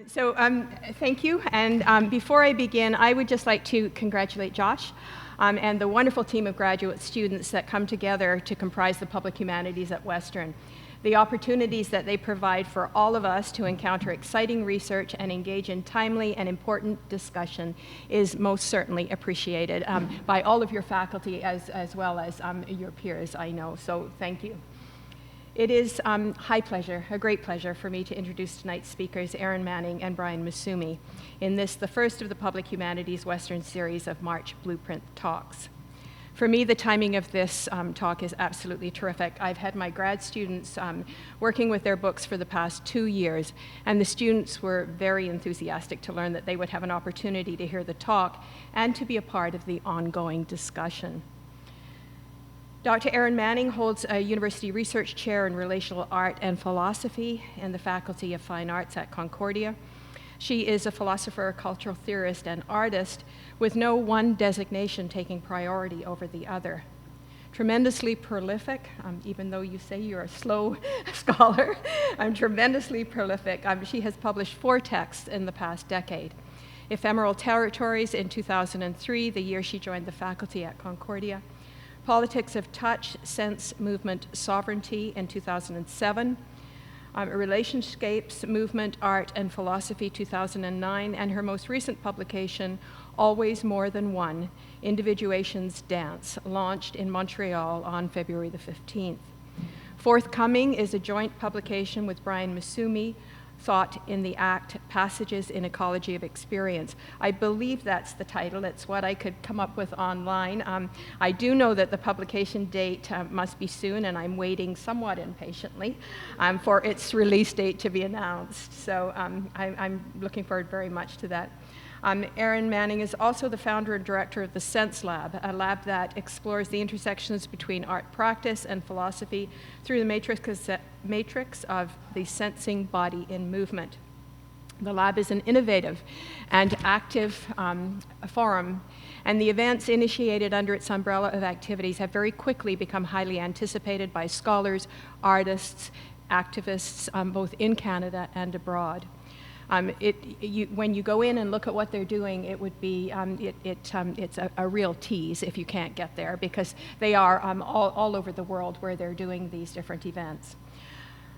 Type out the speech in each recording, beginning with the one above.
So thank you, and before I begin, I would just like to congratulate Josh and the wonderful team of graduate students that come together to comprise the Public Humanities at Western. The opportunities that they provide for all of us to encounter exciting research and engage in timely and important discussion is most certainly appreciated by all of your faculty as well as your peers, I know, so thank you. It is a great pleasure for me to introduce tonight's speakers, Erin Manning and Brian Massumi, in this, the first of the Public Humanities Western series of March Blueprint Talks. For me, the timing of this talk is absolutely terrific. I've had my grad students working with their books for the past 2 years, and the students were very enthusiastic to learn that they would have an opportunity to hear the talk and to be a part of the ongoing discussion. Dr. Erin Manning holds a university research chair in relational art and philosophy in the Faculty of Fine Arts at Concordia. She is a philosopher, cultural theorist, and artist with no one designation taking priority over the other. Tremendously prolific, even though you say you're a slow scholar, tremendously prolific. She has published 4 texts in the past decade. Ephemeral Territories in 2003, the year she joined the faculty at Concordia. Politics of Touch, Sense, Movement, Sovereignty in 2007, Relationscapes, Movement, Art, and Philosophy 2009, and her most recent publication, Always More Than One, Individuation's Dance, launched in Montreal on February the 15th. Forthcoming is a joint publication with Brian Massumi, Thought in the Act, Passages in Ecology of Experience. I believe that's the title. It's what I could come up with online. I do know that the publication date must be soon, and I'm waiting somewhat impatiently for its release date to be announced. So I'm looking forward very much to that. Erin Manning is also the founder and director of the Sense Lab, a lab that explores the intersections between art practice and philosophy through the matrix of the sensing body in movement. The lab is an innovative and active forum, and the events initiated under its umbrella of activities have very quickly become highly anticipated by scholars, artists, activists, both in Canada and abroad. When you go in and look at what they're doing, it would be it's a real tease if you can't get there, because they are all over the world where they're doing these different events.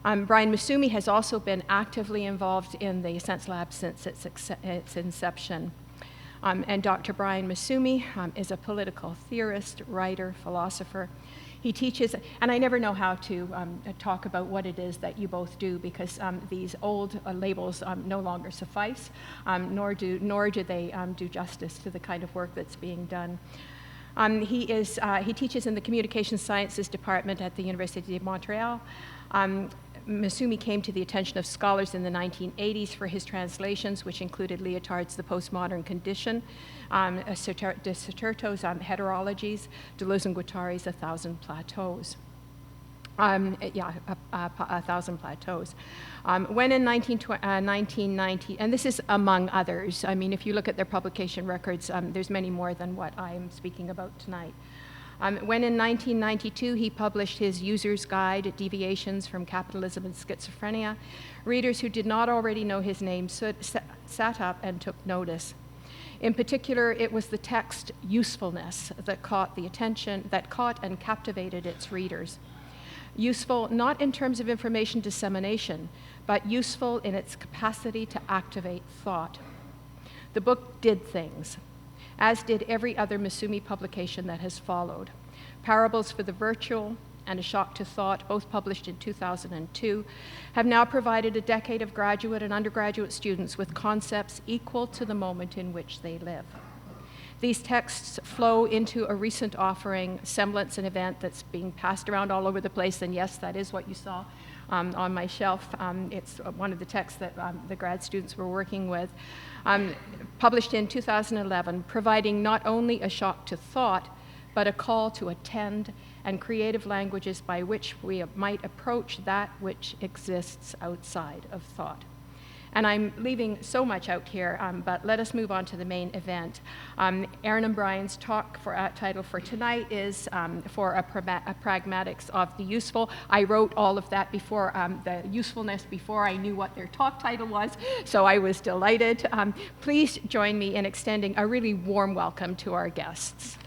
Brian Massumi has also been actively involved in the Sense Lab since its inception. And Dr. Brian Massumi is a political theorist, writer, philosopher. He teaches, and I never know how to talk about what it is that you both do, because these old labels no longer suffice, nor do they do justice to the kind of work that's being done. He teaches in the Communication Sciences Department at the University of Montreal. Massumi came to the attention of scholars in the 1980s for his translations, which included Lyotard's The Postmodern Condition, de Soterto's Heterologies, Deleuze and Guattari's A Thousand Plateaus. A Thousand Plateaus. When in 1990, and this is among others, I mean, if you look at their publication records, there's many more than what I'm speaking about tonight. When in 1992 he published his User's Guide, Deviations from Capitalism and Schizophrenia, readers who did not already know his name sat up and took notice. In particular, it was the text Usefulness that caught and captivated its readers. Useful not in terms of information dissemination, but useful in its capacity to activate thought. The book did things, as did every other Massumi publication that has followed. Parables for the Virtual and A Shock to Thought, both published in 2002, have now provided a decade of graduate and undergraduate students with concepts equal to the moment in which they live. These texts flow into a recent offering, Semblance, an event that's being passed around all over the place, and yes, that is what you saw on my shelf. It's one of the texts that the grad students were working with. Published in 2011, providing not only a shock to thought, but a call to attend and creative languages by which we might approach that which exists outside of thought. And I'm leaving so much out here, but let us move on to the main event. Erin and Brian's talk title for tonight is for a pragmatics of the useful. I wrote all of that before, the usefulness before I knew what their talk title was, so I was delighted. Please join me in extending a really warm welcome to our guests.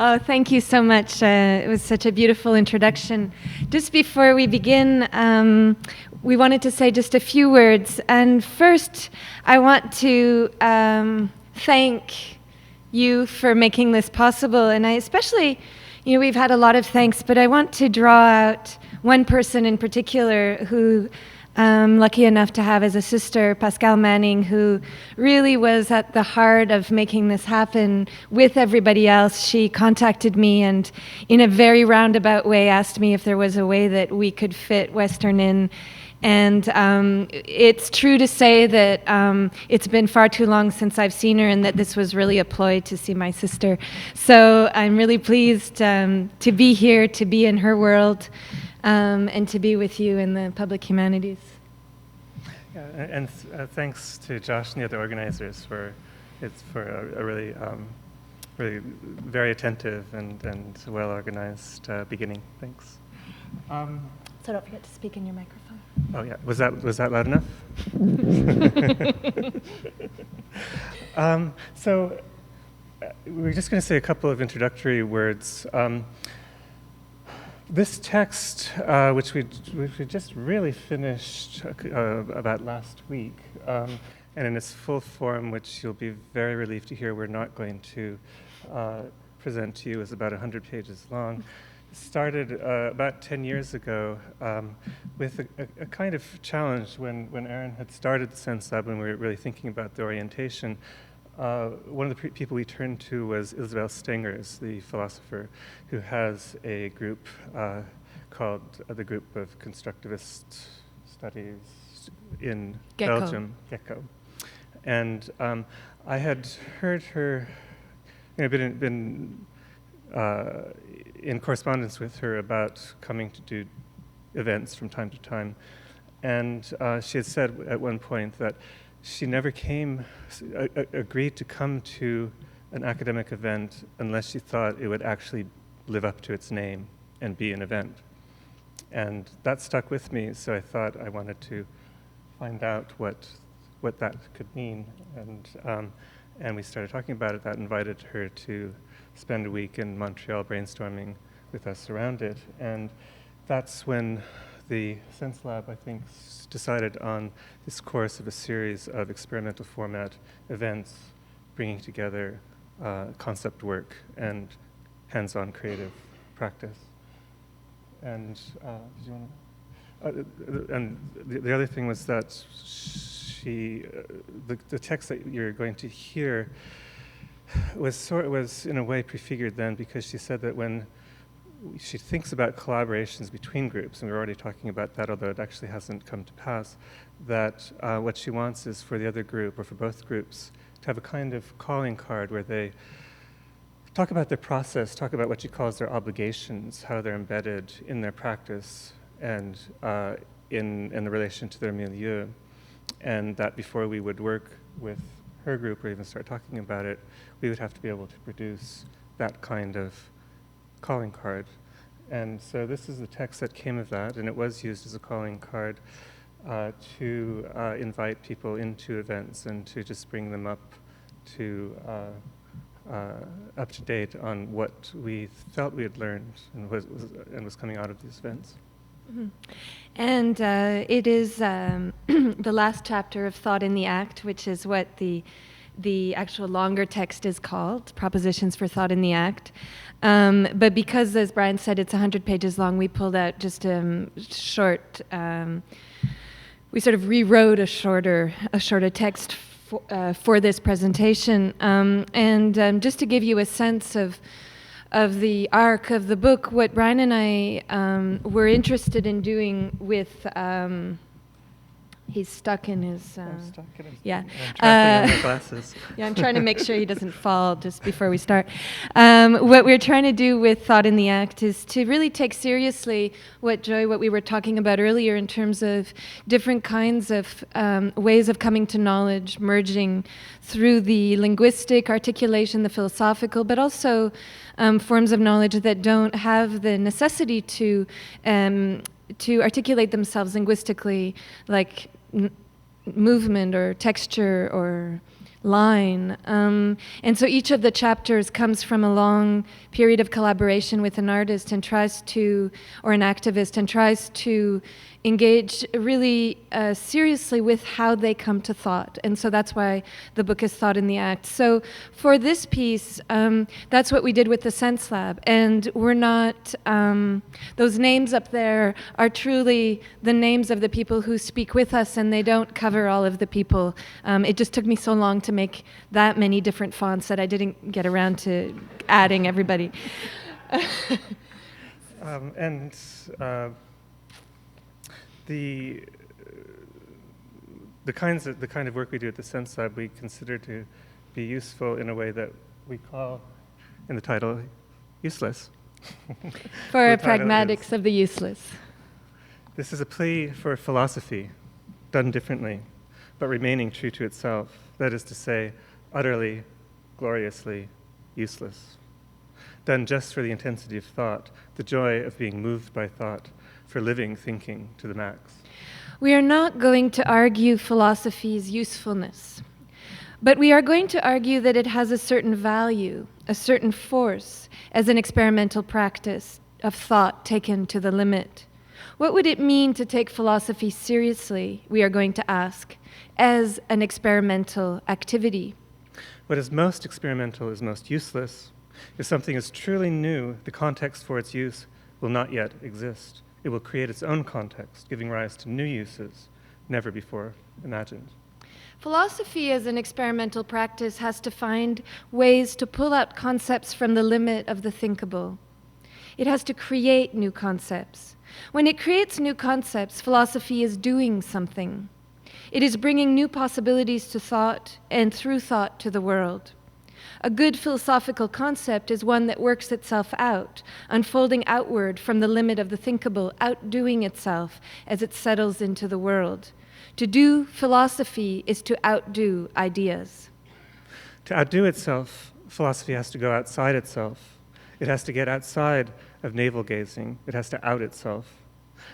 Oh, thank you so much. It was such a beautiful introduction. Just before we begin, we wanted to say just a few words. And first, I want to thank you for making this possible. And I especially, we've had a lot of thanks, but I want to draw out one person in particular who I'm lucky enough to have as a sister, Pascale Manning, who really was at the heart of making this happen with everybody else. She contacted me and in a very roundabout way asked me if there was a way that we could fit Western in. And it's true to say that it's been far too long since I've seen her and that this was really a ploy to see my sister. So I'm really pleased to be here, to be in her world, and to be with you in the Public Humanities. Yeah, and thanks to Josh and the other organizers for a really very attentive and well-organized beginning. Thanks. So don't forget to speak in your microphone. Oh yeah, was that loud enough? So we're just going to say a couple of introductory words. This text, which we just really finished about last week, and in its full form, which you'll be very relieved to hear we're not going to present to you, is about 100 pages long, started about 10 years ago with a kind of challenge when Erin had started the Sense Lab, when we were really thinking about the orientation. One of the people we turned to was Isabel Stengers, the philosopher, who has a group called the Group of Constructivist Studies in Belgium, GECO. And I had heard her, been in correspondence with her about coming to do events from time to time. And she had said at one point that she never agreed to come to an academic event unless she thought it would actually live up to its name and be an event. And that stuck with me, so I thought I wanted to find out what that could mean. And we started talking about it. That invited her to spend a week in Montreal brainstorming with us around it. And that's when the Sense Lab, I think, decided on this course of a series of experimental format events, bringing together concept work and hands-on creative practice. And did you want to? And the other thing was that the text that you're going to hear was in a way prefigured then, because she said that when she thinks about collaborations between groups, and we're already talking about that, although it actually hasn't come to pass, that what she wants is for the other group, or for both groups, to have a kind of calling card where they talk about their process, talk about what she calls their obligations, how they're embedded in their practice and in the relation to their milieu, and that before we would work with her group or even start talking about it, we would have to be able to produce that kind of calling card. And so this is the text that came of that, and it was used as a calling card to invite people into events and to just bring them up to date on what we felt we had learned and was coming out of these events. Mm-hmm. And it is the last chapter of Thought in the Act, which is what the actual longer text is called, Propositions for Thought in the Act. But because, as Brian said, it's 100 pages long, we pulled out just a short, we sort of rewrote a shorter text for this presentation. And just to give you a sense of the arc of the book, what Brian and I were interested in doing with He's stuck in his... I'm stuck in his... Yeah. I'm trying to put on my glasses. Yeah, I'm trying to make sure he doesn't fall just before we start. What we're trying to do with Thought in the Act is to really take seriously what we were talking about earlier in terms of different kinds of ways of coming to knowledge, merging through the linguistic articulation, the philosophical, but also forms of knowledge that don't have the necessity to articulate themselves linguistically, like movement or texture or line. And so each of the chapters comes from a long period of collaboration with an artist and or an activist, and tries to engage really seriously with how they come to thought. And so that's why the book is Thought in the Act. So for this piece, that's what we did with the Sense Lab. And we're not, those names up there are truly the names of the people who speak with us, and they don't cover all of the people. It just took me so long to make that many different fonts that I didn't get around to adding everybody. The kind of work we do at the Sense Lab we consider to be useful in a way that we call, in the title, useless. For pragmatics of the useless. This is a plea for philosophy, done differently, but remaining true to itself. That is to say, utterly, gloriously useless. Done just for the intensity of thought, the joy of being moved by thought, for living thinking to the max. We are not going to argue philosophy's usefulness, but we are going to argue that it has a certain value, a certain force, as an experimental practice of thought taken to the limit. What would it mean to take philosophy seriously, we are going to ask, as an experimental activity? What is most experimental is most useless. If something is truly new, the context for its use will not yet exist. It will create its own context, giving rise to new uses never before imagined. Philosophy as an experimental practice has to find ways to pull out concepts from the limit of the thinkable. It has to create new concepts. When it creates new concepts, philosophy is doing something. It is bringing new possibilities to thought, and through thought to the world. A good philosophical concept is one that works itself out, unfolding outward from the limit of the thinkable, outdoing itself as it settles into the world. To do philosophy is to outdo ideas. To outdo itself, philosophy has to go outside itself. It has to get outside of navel-gazing. It has to out itself.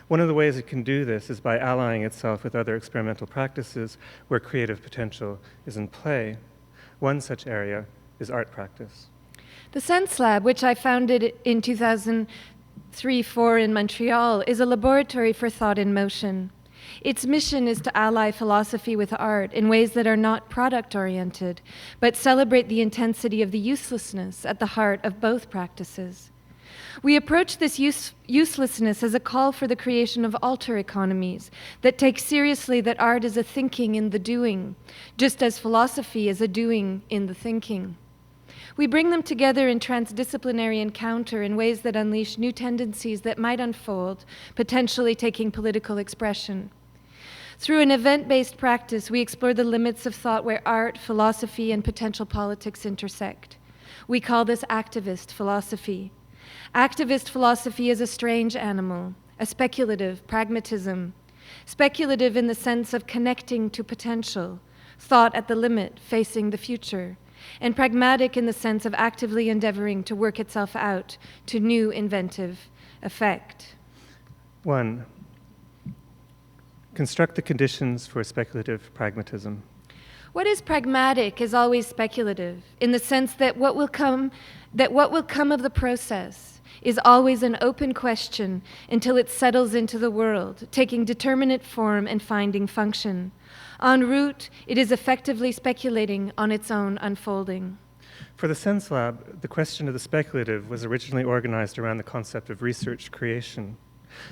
One of the ways it can do this is by allying itself with other experimental practices where creative potential is in play. One such area is art practice. The Sense Lab, which I founded in 2003-04 in Montreal, is a laboratory for thought in motion. Its mission is to ally philosophy with art in ways that are not product-oriented, but celebrate the intensity of the uselessness at the heart of both practices. We approach this uselessness as a call for the creation of alter economies that take seriously that art is a thinking in the doing, just as philosophy is a doing in the thinking. We bring them together in transdisciplinary encounter in ways that unleash new tendencies that might unfold, potentially taking political expression. Through an event-based practice, we explore the limits of thought where art, philosophy, and potential politics intersect. We call this activist philosophy. Activist philosophy is a strange animal, a speculative pragmatism. Speculative in the sense of connecting to potential, thought at the limit, facing the future, and pragmatic in the sense of actively endeavoring to work itself out to new inventive effect. 1. Construct the conditions for speculative pragmatism. What is pragmatic is always speculative, in the sense that what will come of the process is always an open question until it settles into the world, taking determinate form and finding function. En route, it is effectively speculating on its own unfolding. For the Sense Lab, the question of the speculative was originally organized around the concept of research creation.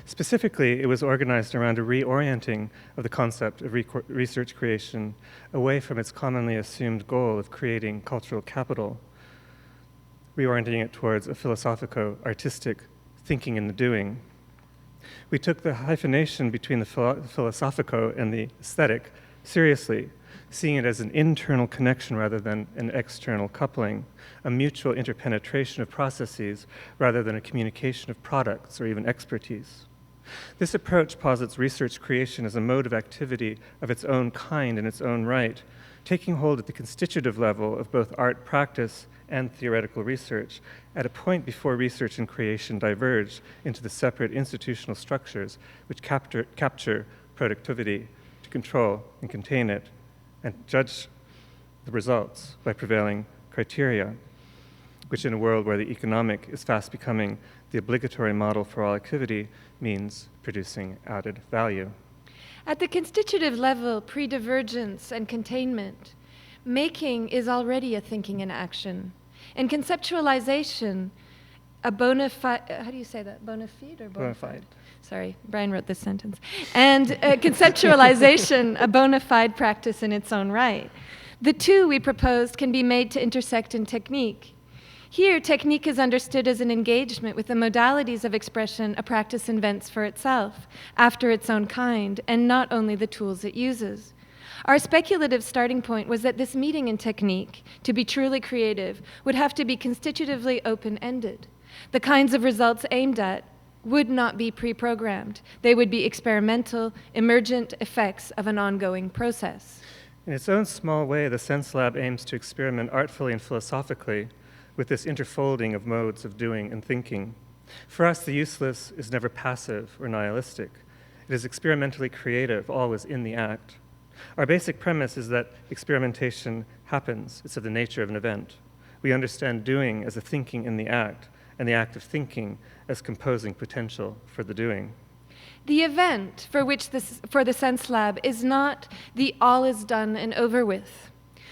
Specifically, it was organized around a reorienting of the concept of research creation away from its commonly assumed goal of creating cultural capital, reorienting it towards a philosophico-artistic thinking in the doing. We took the hyphenation between the philosophico and the aesthetic seriously, seeing it as an internal connection rather than an external coupling, a mutual interpenetration of processes rather than a communication of products or even expertise. This approach posits research creation as a mode of activity of its own kind in its own right, taking hold at the constitutive level of both art practice and theoretical research, at a point before research and creation diverge into the separate institutional structures which capture productivity to control and contain it, and judge the results by prevailing criteria, which in a world where the economic is fast becoming the obligatory model for all activity means producing added value. At the constitutive level, pre-divergence and containment, making is already a thinking and action. And conceptualization, a bona fide, how do you say that? Bona fide or bona fide? Sorry, Brian wrote this sentence. And conceptualization, a bona fide practice in its own right. The two we proposed can be made to intersect in technique. Here, technique is understood as an engagement with the modalities of expression a practice invents for itself, after its own kind, and not only the tools it uses. Our speculative starting point was that this meeting in technique, to be truly creative, would have to be constitutively open-ended. The kinds of results aimed at would not be pre-programmed. They would be experimental, emergent effects of an ongoing process. In its own small way, the Sense Lab aims to experiment artfully and philosophically with this interfolding of modes of doing and thinking. For us, the useless is never passive or nihilistic. It is experimentally creative, always in the act. Our basic premise is that experimentation happens. It's of the nature of an event. We understand doing as a thinking in the act, and the act of thinking as composing potential for the doing. The event for the Sense Lab is not the all is done and over with.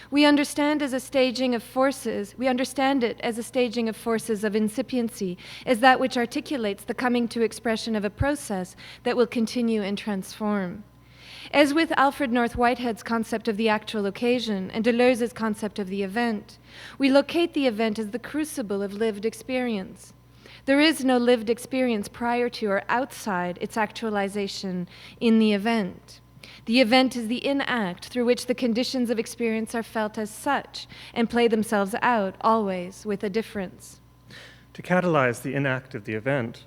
We understand as a staging of forces, we understand it as a staging of forces of incipiency, as that which articulates the coming to expression of a process that will continue and transform. As with Alfred North Whitehead's concept of the actual occasion and Deleuze's concept of the event, we locate the event as the crucible of lived experience. There is no lived experience prior to or outside its actualization in the event. The event is the in-act through which the conditions of experience are felt as such and play themselves out, always with a difference. To catalyze the in-act of the event,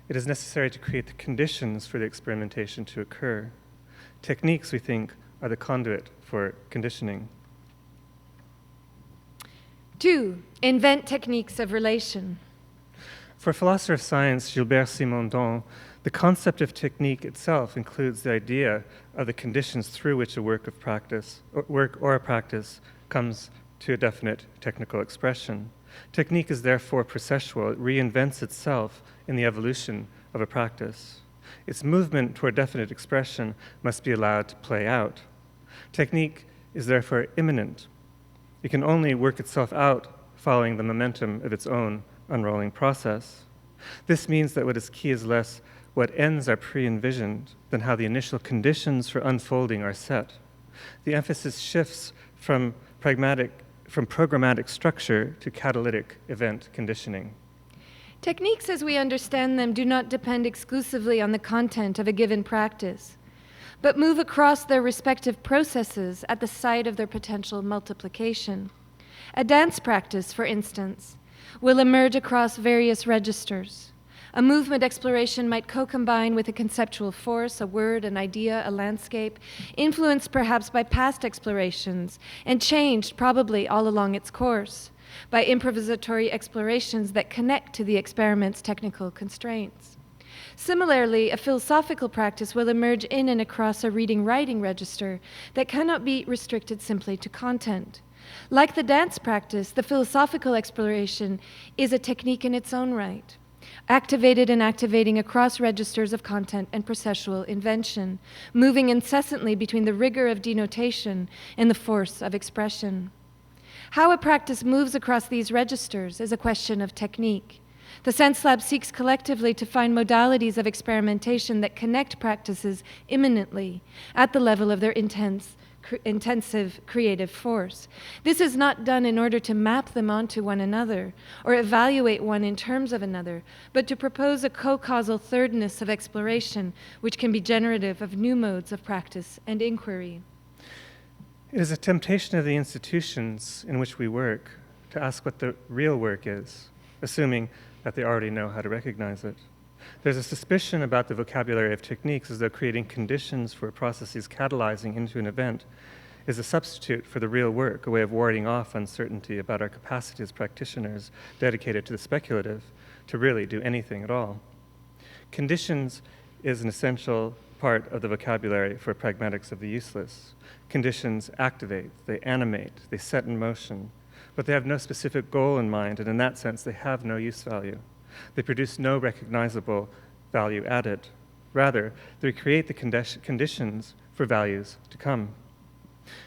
it is necessary to create the conditions for the experimentation to occur. Techniques, we think, are the conduit for conditioning. 2, invent techniques of relation. For philosopher of science Gilbert Simondon, the concept of technique itself includes the idea of the conditions through which a work or a practice comes to a definite technical expression. Technique is therefore processual. It reinvents itself in the evolution of a practice. Its movement toward definite expression must be allowed to play out. Technique is therefore immanent. It can only work itself out following the momentum of its own unrolling process. This means that what is key is less what ends are pre-envisioned than how the initial conditions for unfolding are set. The emphasis shifts from programmatic structure to catalytic event conditioning. Techniques as we understand them do not depend exclusively on the content of a given practice, but move across their respective processes at the site of their potential multiplication. A dance practice, for instance, will emerge across various registers. A movement exploration might co-combine with a conceptual force, a word, an idea, a landscape, influenced perhaps by past explorations, and changed probably all along its course by improvisatory explorations that connect to the experiment's technical constraints. Similarly, a philosophical practice will emerge in and across a reading-writing register that cannot be restricted simply to content. Like the dance practice, the philosophical exploration is a technique in its own right, activated and activating across registers of content and processual invention, moving incessantly between the rigor of denotation and the force of expression. How a practice moves across these registers is a question of technique. The Sense Lab seeks collectively to find modalities of experimentation that connect practices immanently at the level of their intense intensive creative force. This is not done in order to map them onto one another or evaluate one in terms of another, but to propose a co-causal thirdness of exploration which can be generative of new modes of practice and inquiry. It is a temptation of the institutions in which we work to ask what the real work is, assuming that they already know how to recognize it. There's a suspicion about the vocabulary of techniques as though creating conditions for processes catalyzing into an event is a substitute for the real work, a way of warding off uncertainty about our capacity as practitioners dedicated to the speculative to really do anything at all. Conditions is an essential part of the vocabulary for pragmatics of the useless. Conditions activate, they animate, they set in motion, but they have no specific goal in mind, and in that sense, they have no use value. They produce no recognizable value added. Rather, they create the conditions for values to come.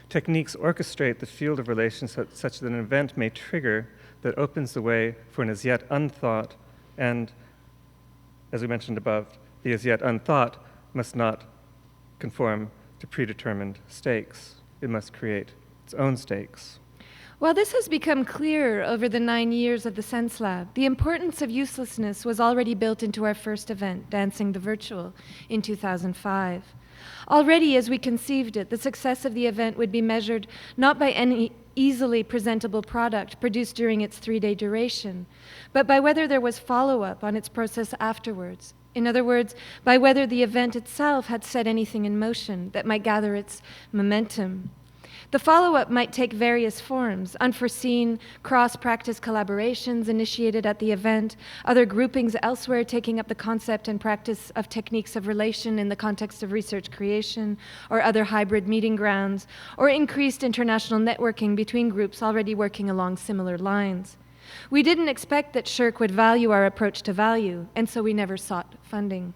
Techniques orchestrate the field of relations such that an event may trigger that opens the way for an as yet unthought, and, as we mentioned above, the as yet unthought must not conform to predetermined stakes. It must create its own stakes. While this has become clearer over the 9 years of the Sense Lab, the importance of uselessness was already built into our first event, Dancing the Virtual, in 2005. Already, as we conceived it, the success of the event would be measured not by any easily presentable product produced during its 3-day duration, but by whether there was follow-up on its process afterwards. In other words, by whether the event itself had set anything in motion that might gather its momentum. The follow-up might take various forms: unforeseen cross-practice collaborations initiated at the event, other groupings elsewhere taking up the concept and practice of techniques of relation in the context of research creation, or other hybrid meeting grounds, or increased international networking between groups already working along similar lines. We didn't expect that SSHRC would value our approach to value, and so we never sought funding.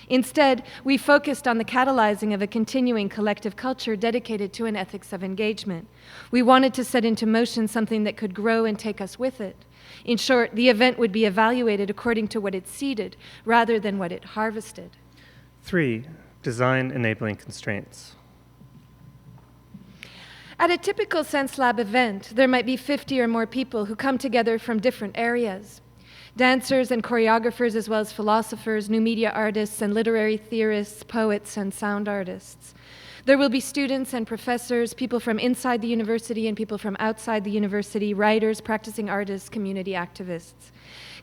Instead, we focused on the catalyzing of a continuing collective culture dedicated to an ethics of engagement. We wanted to set into motion something that could grow and take us with it. In short, the event would be evaluated according to what it seeded, rather than what it harvested. 3, design enabling constraints. At a typical Sense Lab event, there might be 50 or more people who come together from different areas. Dancers and choreographers, as well as philosophers, new media artists, and literary theorists, poets, and sound artists. There will be students and professors, people from inside the university and people from outside the university, writers, practicing artists, community activists.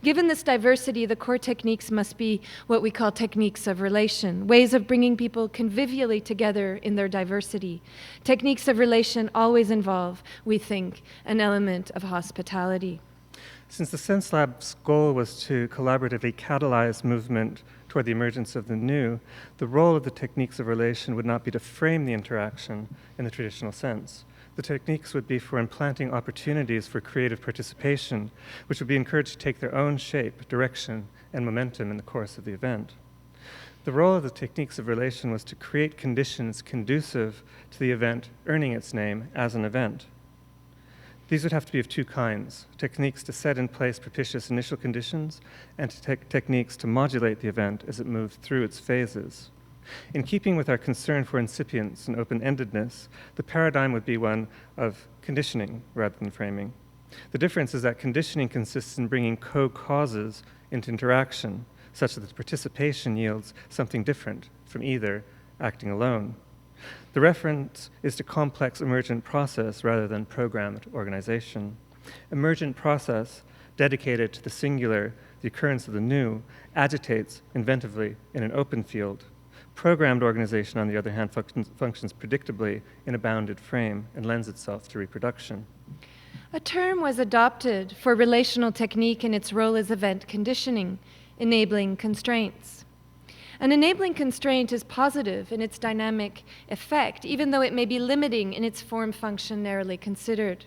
Given this diversity, the core techniques must be what we call techniques of relation, ways of bringing people convivially together in their diversity. Techniques of relation always involve, we think, an element of hospitality. Since the Sense Lab's goal was to collaboratively catalyze movement toward the emergence of the new, the role of the techniques of relation would not be to frame the interaction in the traditional sense. The techniques would be for implanting opportunities for creative participation, which would be encouraged to take their own shape, direction, and momentum in the course of the event. The role of the techniques of relation was to create conditions conducive to the event earning its name as an event. These would have to be of 2 kinds: techniques to set in place propitious initial conditions, and techniques to modulate the event as it moves through its phases. In keeping with our concern for incipience and open-endedness, the paradigm would be one of conditioning rather than framing. The difference is that conditioning consists in bringing co-causes into interaction, such that the participation yields something different from either acting alone. The reference is to complex emergent process rather than programmed organization. Emergent process, dedicated to the singular, the occurrence of the new, agitates inventively in an open field. Programmed organization, on the other hand, functions predictably in a bounded frame and lends itself to reproduction. A term was adopted for relational technique in its role as event conditioning, enabling constraints. An enabling constraint is positive in its dynamic effect, even though it may be limiting in its form function narrowly considered.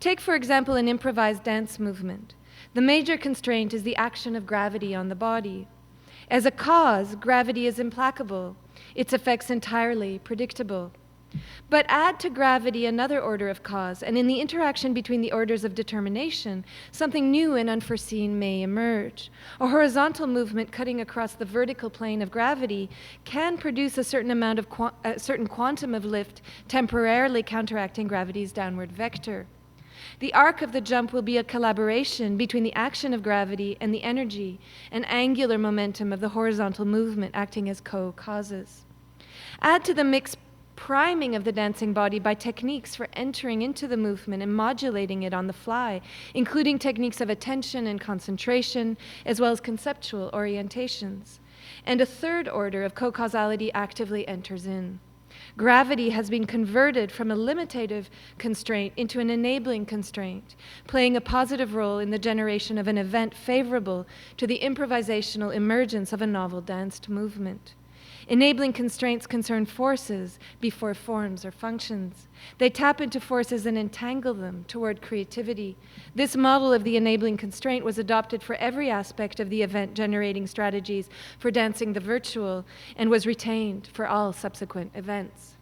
Take, for example, an improvised dance movement. The major constraint is the action of gravity on the body. As a cause, gravity is implacable, its effects entirely predictable. But add to gravity another order of cause, and in the interaction between the orders of determination, something new and unforeseen may emerge. A horizontal movement cutting across the vertical plane of gravity can produce a certain amount of a certain quantum of lift, temporarily counteracting gravity's downward vector. The arc of the jump will be a collaboration between the action of gravity and the energy and angular momentum of the horizontal movement acting as co-causes. Add to the mix priming of the dancing body by techniques for entering into the movement and modulating it on the fly, including techniques of attention and concentration, as well as conceptual orientations. And a third order of co-causality actively enters in. Gravity has been converted from a limitative constraint into an enabling constraint, playing a positive role in the generation of an event favorable to the improvisational emergence of a novel danced movement. Enabling constraints concern forces before forms or functions. They tap into forces and entangle them toward creativity. This model of the enabling constraint was adopted for every aspect of the event-generating strategies for dancing the virtual and was retained for all subsequent events.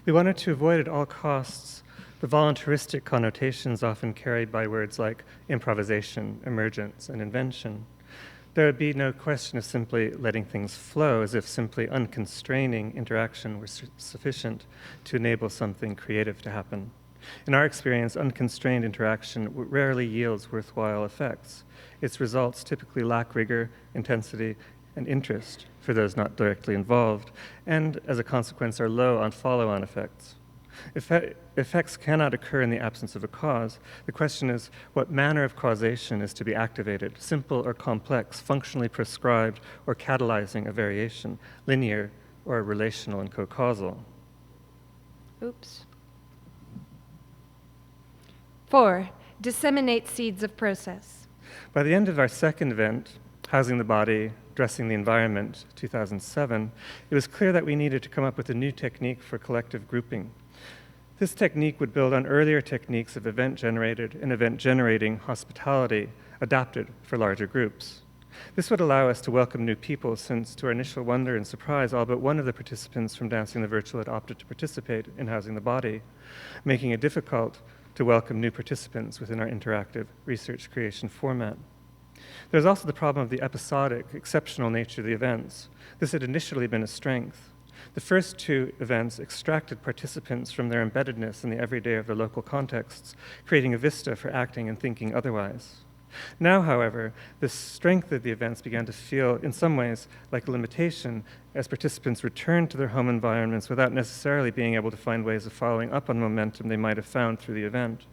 We wanted to avoid at all costs the voluntaristic connotations often carried by words like improvisation, emergence, and invention. There would be no question of simply letting things flow, as if simply unconstraining interaction were sufficient to enable something creative to happen. In our experience, unconstrained interaction rarely yields worthwhile effects. Its results typically lack rigor, intensity, and interest for those not directly involved, and as a consequence are low on follow-on effects. Effects cannot occur in the absence of a cause. The question is, what manner of causation is to be activated, simple or complex, functionally prescribed or catalyzing a variation, linear or relational and co-causal? Oops. 4, disseminate seeds of process. By the end of our second event, Housing the Body, Dressing the Environment, 2007, it was clear that we needed to come up with a new technique for collective grouping. This technique would build on earlier techniques of event-generated and event-generating hospitality adapted for larger groups. This would allow us to welcome new people, since to our initial wonder and surprise, all but one of the participants from Dancing the Virtual had opted to participate in Housing the Body, making it difficult to welcome new participants within our interactive research creation format. There's also the problem of the episodic, exceptional nature of the events. This had initially been a strength. The first two events extracted participants from their embeddedness in the everyday of their local contexts, creating a vista for acting and thinking otherwise. Now, however, the strength of the events began to feel, in some ways, like a limitation as participants returned to their home environments without necessarily being able to find ways of following up on momentum they might have found through the event.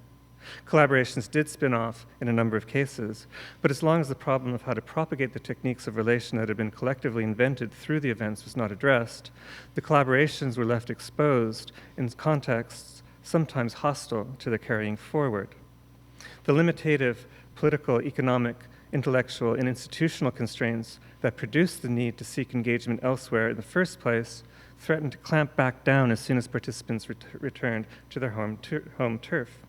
Collaborations did spin off in a number of cases, but as long as the problem of how to propagate the techniques of relation that had been collectively invented through the events was not addressed, the collaborations were left exposed in contexts sometimes hostile to their carrying forward. The limitative political, economic, intellectual, and institutional constraints that produced the need to seek engagement elsewhere in the first place threatened to clamp back down as soon as participants returned to their home turf.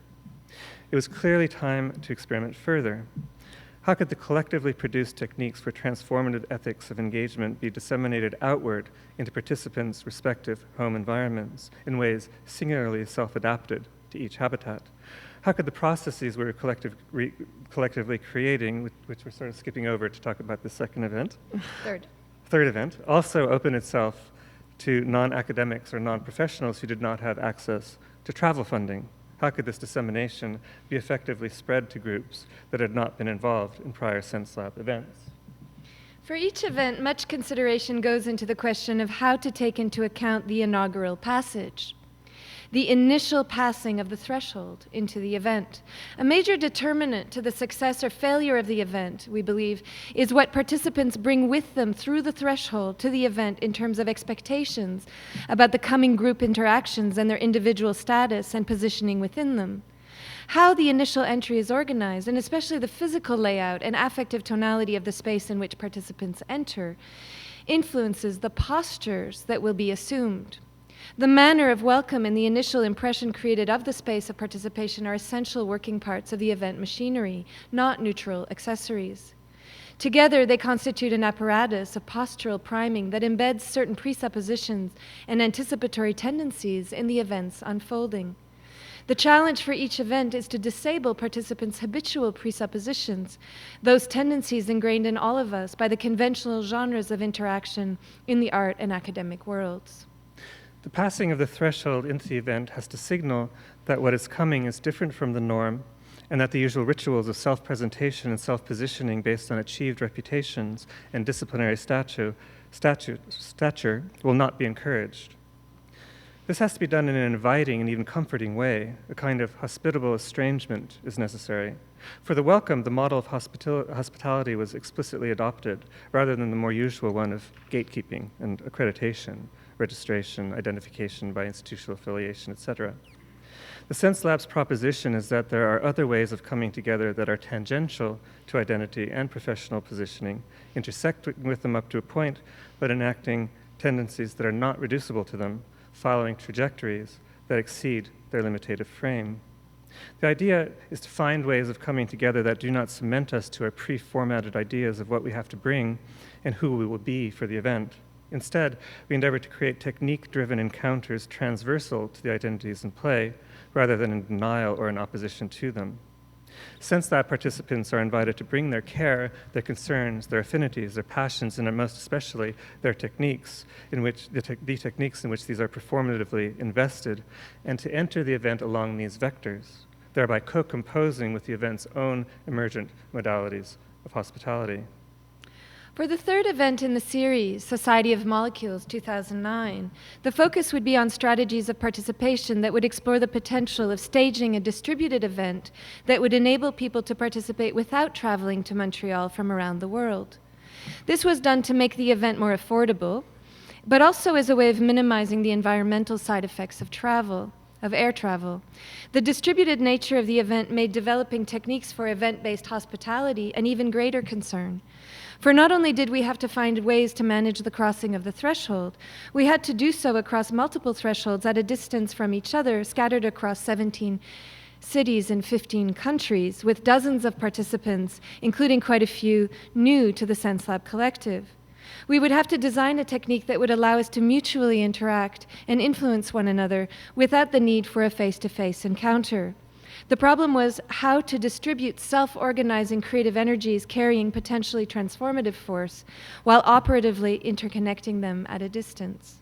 It was clearly time to experiment further. How could the collectively produced techniques for transformative ethics of engagement be disseminated outward into participants' respective home environments in ways singularly self-adapted to each habitat? How could the processes we were collectively creating, which we're sort of skipping over to talk about the second event, third event, also open itself to non-academics or non-professionals who did not have access to travel funding? How could this dissemination be effectively spread to groups that had not been involved in prior Sense Lab events? For each event, much consideration goes into the question of how to take into account the inaugural passage, the initial passing of the threshold into the event. A major determinant to the success or failure of the event, we believe, is what participants bring with them through the threshold to the event in terms of expectations about the coming group interactions and their individual status and positioning within them. How the initial entry is organized, and especially the physical layout and affective tonality of the space in which participants enter, influences the postures that will be assumed. The manner of welcome and the initial impression created of the space of participation are essential working parts of the event machinery, not neutral accessories. Together, they constitute an apparatus of postural priming that embeds certain presuppositions and anticipatory tendencies in the events unfolding. The challenge for each event is to disable participants' habitual presuppositions, those tendencies ingrained in all of us by the conventional genres of interaction in the art and academic worlds. The passing of the threshold into the event has to signal that what is coming is different from the norm, and that the usual rituals of self-presentation and self-positioning based on achieved reputations and disciplinary stature will not be encouraged. This has to be done in an inviting and even comforting way. A kind of hospitable estrangement is necessary. For the welcome, the model of hospitality was explicitly adopted, rather than the more usual one of gatekeeping and accreditation, registration, identification by institutional affiliation, etc. The Sense Lab's proposition is that there are other ways of coming together that are tangential to identity and professional positioning, intersecting with them up to a point, but enacting tendencies that are not reducible to them, following trajectories that exceed their limitative frame. The idea is to find ways of coming together that do not cement us to our pre-formatted ideas of what we have to bring and who we will be for the event. Instead, we endeavor to create technique-driven encounters transversal to the identities in play, rather than in denial or in opposition to them. Sense Lab participants are invited to bring their care, their concerns, their affinities, their passions, and most especially their techniques, in which the techniques in which these are performatively invested, and to enter the event along these vectors, thereby co-composing with the event's own emergent modalities of hospitality. For the third event in the series, Society of Molecules 2009, the focus would be on strategies of participation that would explore the potential of staging a distributed event that would enable people to participate without traveling to Montreal from around the world. This was done to make the event more affordable, but also as a way of minimizing the environmental side effects of air travel. The distributed nature of the event made developing techniques for event-based hospitality an even greater concern. For not only did we have to find ways to manage the crossing of the threshold, we had to do so across multiple thresholds at a distance from each other, scattered across 17 cities in 15 countries, with dozens of participants, including quite a few new to the Sense Lab collective. We would have to design a technique that would allow us to mutually interact and influence one another without the need for a face-to-face encounter. The problem was how to distribute self-organizing creative energies carrying potentially transformative force while operatively interconnecting them at a distance.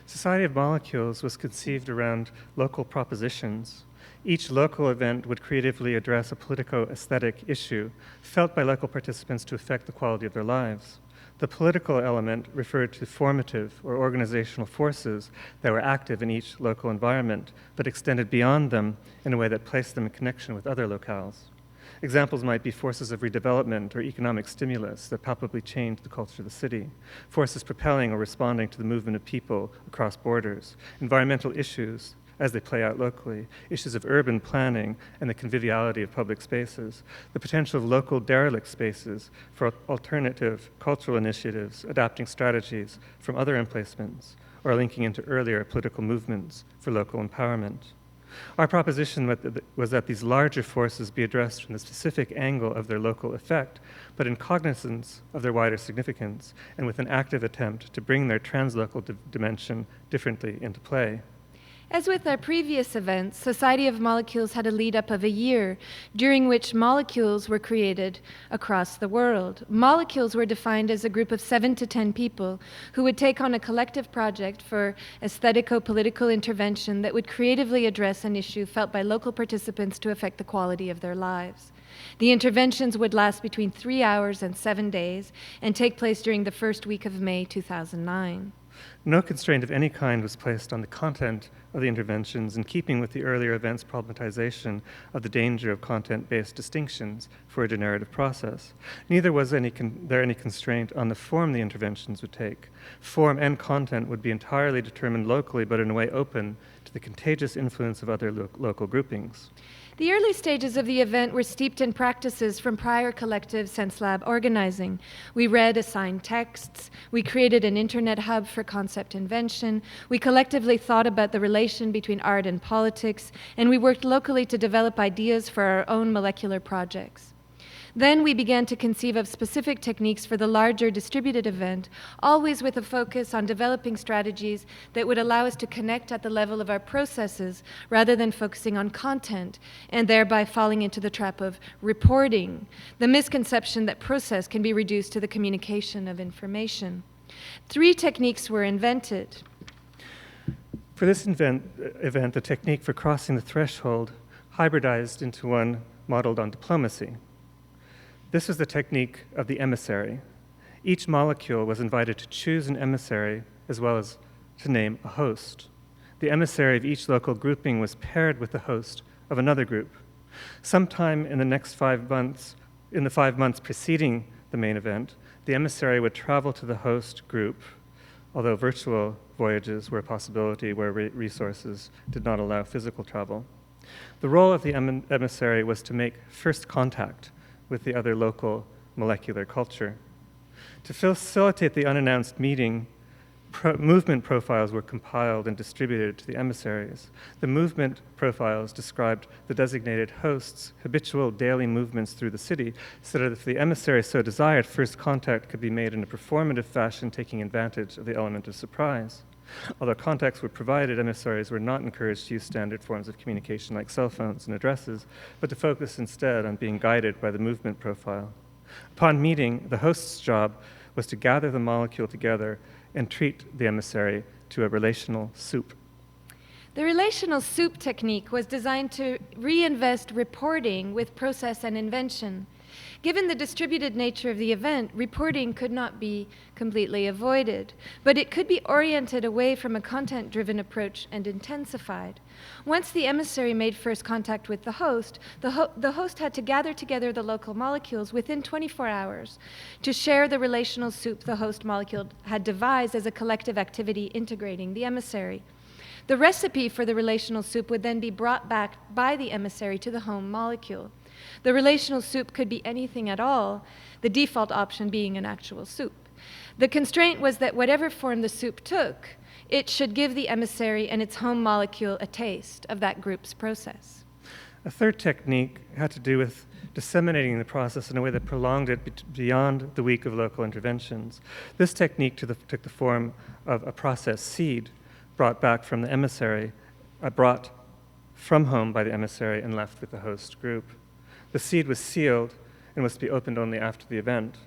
Society of Molecules was conceived around local propositions. Each local event would creatively address a politico-aesthetic issue felt by local participants to affect the quality of their lives. The political element referred to formative or organizational forces that were active in each local environment, but extended beyond them in a way that placed them in connection with other locales. Examples might be forces of redevelopment or economic stimulus that palpably changed the culture of the city, forces propelling or responding to the movement of people across borders, environmental issues as they play out locally, issues of urban planning and the conviviality of public spaces, the potential of local derelict spaces for alternative cultural initiatives, adapting strategies from other emplacements, or linking into earlier political movements for local empowerment. Our proposition was that these larger forces be addressed from the specific angle of their local effect, but in cognizance of their wider significance and with an active attempt to bring their translocal dimension differently into play. As with our previous events, Society of Molecules had a lead-up of a year, during which molecules were created across the world. Molecules were defined as a group of 7 to 10 people who would take on a collective project for aesthetico-political intervention that would creatively address an issue felt by local participants to affect the quality of their lives. The interventions would last between 3 hours and 7 days and take place during the first week of May 2009. No constraint of any kind was placed on the content of the interventions, in keeping with the earlier event's problematization of the danger of content-based distinctions for a generative process. Neither was there any constraint on the form the interventions would take. Form and content would be entirely determined locally, but in a way open to the contagious influence of other local groupings. The early stages of the event were steeped in practices from prior collective Sense Lab organizing. We read assigned texts, we created an internet hub for concept invention, we collectively thought about the relation between art and politics, and we worked locally to develop ideas for our own molecular projects. Then we began to conceive of specific techniques for the larger distributed event, always with a focus on developing strategies that would allow us to connect at the level of our processes rather than focusing on content and thereby falling into the trap of reporting, the misconception that process can be reduced to the communication of information. 3 techniques were invented. For this event, the technique for crossing the threshold hybridized into one modeled on diplomacy. This was the technique of the emissary. Each molecule was invited to choose an emissary as well as to name a host. The emissary of each local grouping was paired with the host of another group. Sometime in the next 5 months, in the 5 months preceding the main event, the emissary would travel to the host group, although virtual voyages were a possibility where resources did not allow physical travel. The role of the emissary was to make first contact with the other local molecular culture. To facilitate the unannounced meeting, movement profiles were compiled and distributed to the emissaries. The movement profiles described the designated host's habitual daily movements through the city, so that if the emissary so desired, first contact could be made in a performative fashion, taking advantage of the element of surprise. Although contacts were provided, emissaries were not encouraged to use standard forms of communication like cell phones and addresses, but to focus instead on being guided by the movement profile. Upon meeting, the host's job was to gather the molecule together and treat the emissary to a relational soup. The relational soup technique was designed to reinvest reporting with process and invention. Given the distributed nature of the event, reporting could not be completely avoided, but it could be oriented away from a content-driven approach and intensified. Once the emissary made first contact with the host, the host had to gather together the local molecules within 24 hours to share the relational soup the host molecule had devised as a collective activity integrating the emissary. The recipe for the relational soup would then be brought back by the emissary to the home molecule. The relational soup could be anything at all, the default option being an actual soup. The constraint was that whatever form the soup took, it should give the emissary and its home molecule a taste of that group's process. A third technique had to do with disseminating the process in a way that prolonged it beyond the week of local interventions. This technique took the form of a process seed brought back from the emissary, brought from home by the emissary and left with the host group. The seed was sealed and was to be opened only after the event.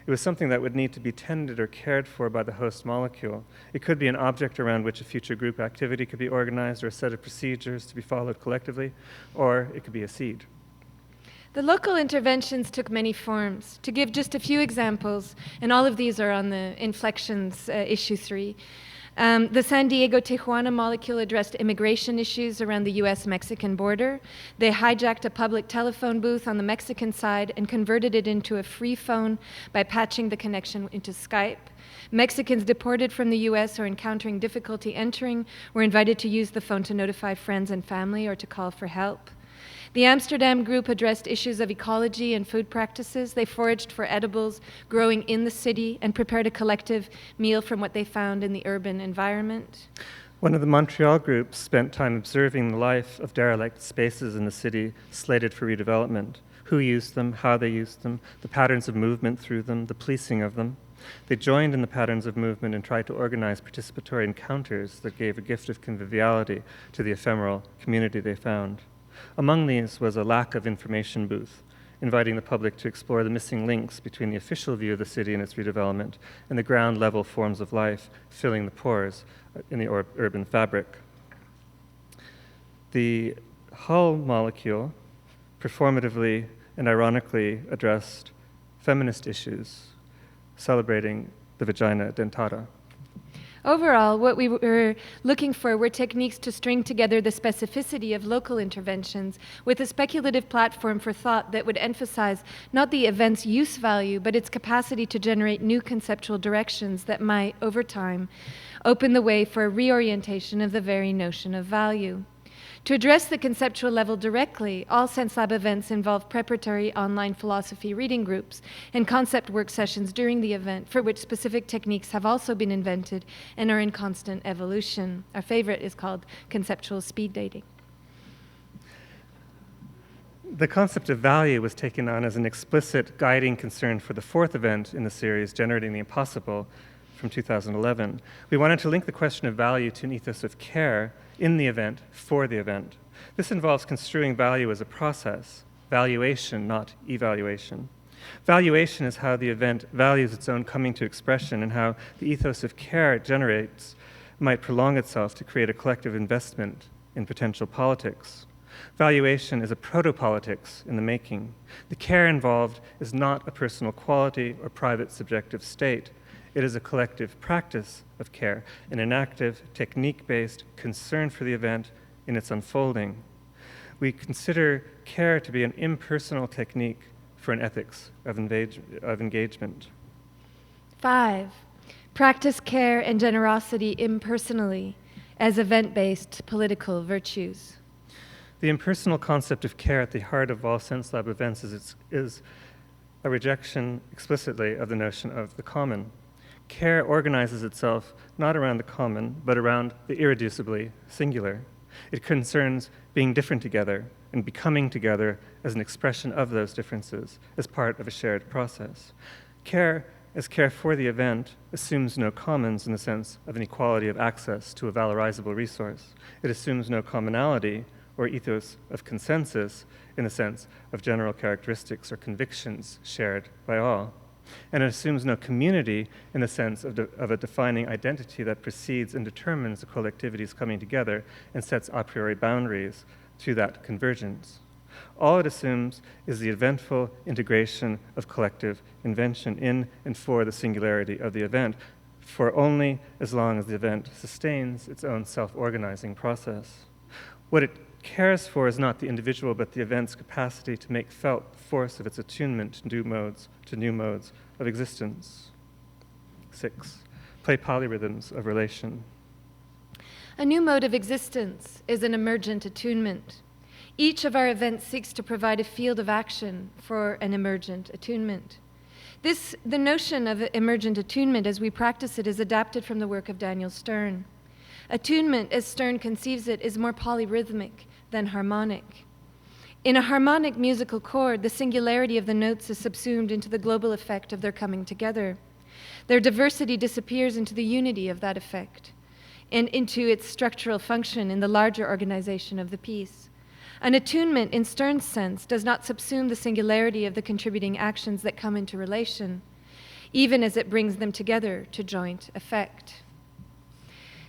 It was something that would need to be tended or cared for by the host molecule. It could be an object around which a future group activity could be organized or a set of procedures to be followed collectively, or it could be a seed. The local interventions took many forms. To give just a few examples, and all of these are on the Inflections, issue 3, the San Diego-Tijuana molecule addressed immigration issues around the US-Mexican border. They hijacked a public telephone booth on the Mexican side and converted it into a free phone by patching the connection into Skype. Mexicans deported from the US or encountering difficulty entering were invited to use the phone to notify friends and family or to call for help. The Amsterdam group addressed issues of ecology and food practices. They foraged for edibles growing in the city and prepared a collective meal from what they found in the urban environment. One of the Montreal groups spent time observing the life of derelict spaces in the city slated for redevelopment, who used them, how they used them, the patterns of movement through them, the policing of them. They joined in the patterns of movement and tried to organize participatory encounters that gave a gift of conviviality to the ephemeral community they found. Among these was a lack of information booth, inviting the public to explore the missing links between the official view of the city and its redevelopment and the ground-level forms of life filling the pores in the urban fabric. The Hull molecule performatively and ironically addressed feminist issues, celebrating the vagina dentata. Overall, what we were looking for were techniques to string together the specificity of local interventions with a speculative platform for thought that would emphasize not the event's use value, but its capacity to generate new conceptual directions that might, over time, open the way for a reorientation of the very notion of value. To address the conceptual level directly, all Sense Lab events involve preparatory online philosophy reading groups and concept work sessions during the event, for which specific techniques have also been invented and are in constant evolution. Our favorite is called conceptual speed dating. The concept of value was taken on as an explicit guiding concern for the fourth event in the series, Generating the Impossible, from 2011. We wanted to link the question of value to an ethos of care in the event, for the event. This involves construing value as a process, valuation, not evaluation. Valuation is how the event values its own coming to expression and how the ethos of care it generates might prolong itself to create a collective investment in potential politics. Valuation is a proto-politics in the making. The care involved is not a personal quality or private subjective state. It is a collective practice of care, an inactive, technique-based concern for the event in its unfolding. We consider care to be an impersonal technique for an ethics of engagement. 5, practice care and generosity impersonally as event-based political virtues. The impersonal concept of care at the heart of all Sense Lab events is a rejection explicitly of the notion of the common. Care organizes itself not around the common, but around the irreducibly singular. It concerns being different together and becoming together as an expression of those differences, as part of a shared process. Care, as care for the event, assumes no commons in the sense of an equality of access to a valorizable resource. It assumes no commonality or ethos of consensus in the sense of general characteristics or convictions shared by all. And it assumes no community in the sense of a defining identity that precedes and determines the collectivities coming together and sets a priori boundaries to that convergence. All it assumes is the eventful integration of collective invention in and for the singularity of the event, for only as long as the event sustains its own self-organizing process. What it cares for is not the individual, but the event's capacity to make felt the force of its attunement to new modes of existence. 6, play polyrhythms of relation. A new mode of existence is an emergent attunement. Each of our events seeks to provide a field of action for an emergent attunement. The notion of emergent attunement as we practice it is adapted from the work of Daniel Stern. Attunement, as Stern conceives it, is more polyrhythmic than harmonic. In a harmonic musical chord, the singularity of the notes is subsumed into the global effect of their coming together. Their diversity disappears into the unity of that effect and into its structural function in the larger organization of the piece. An attunement, in Stern's sense, does not subsume the singularity of the contributing actions that come into relation, even as it brings them together to joint effect.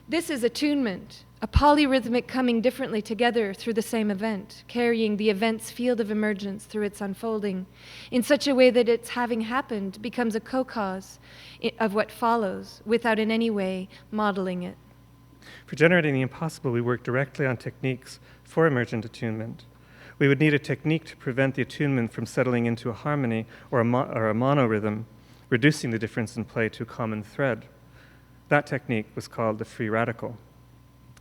This is attunement, a polyrhythmic coming differently together through the same event, carrying the event's field of emergence through its unfolding, in such a way that its having happened becomes a co-cause of what follows, without in any way modeling it. For generating the impossible, we work directly on techniques for emergent attunement. We would need a technique to prevent the attunement from settling into a harmony or a monorhythm, reducing the difference in play to a common thread. That technique was called the free radical.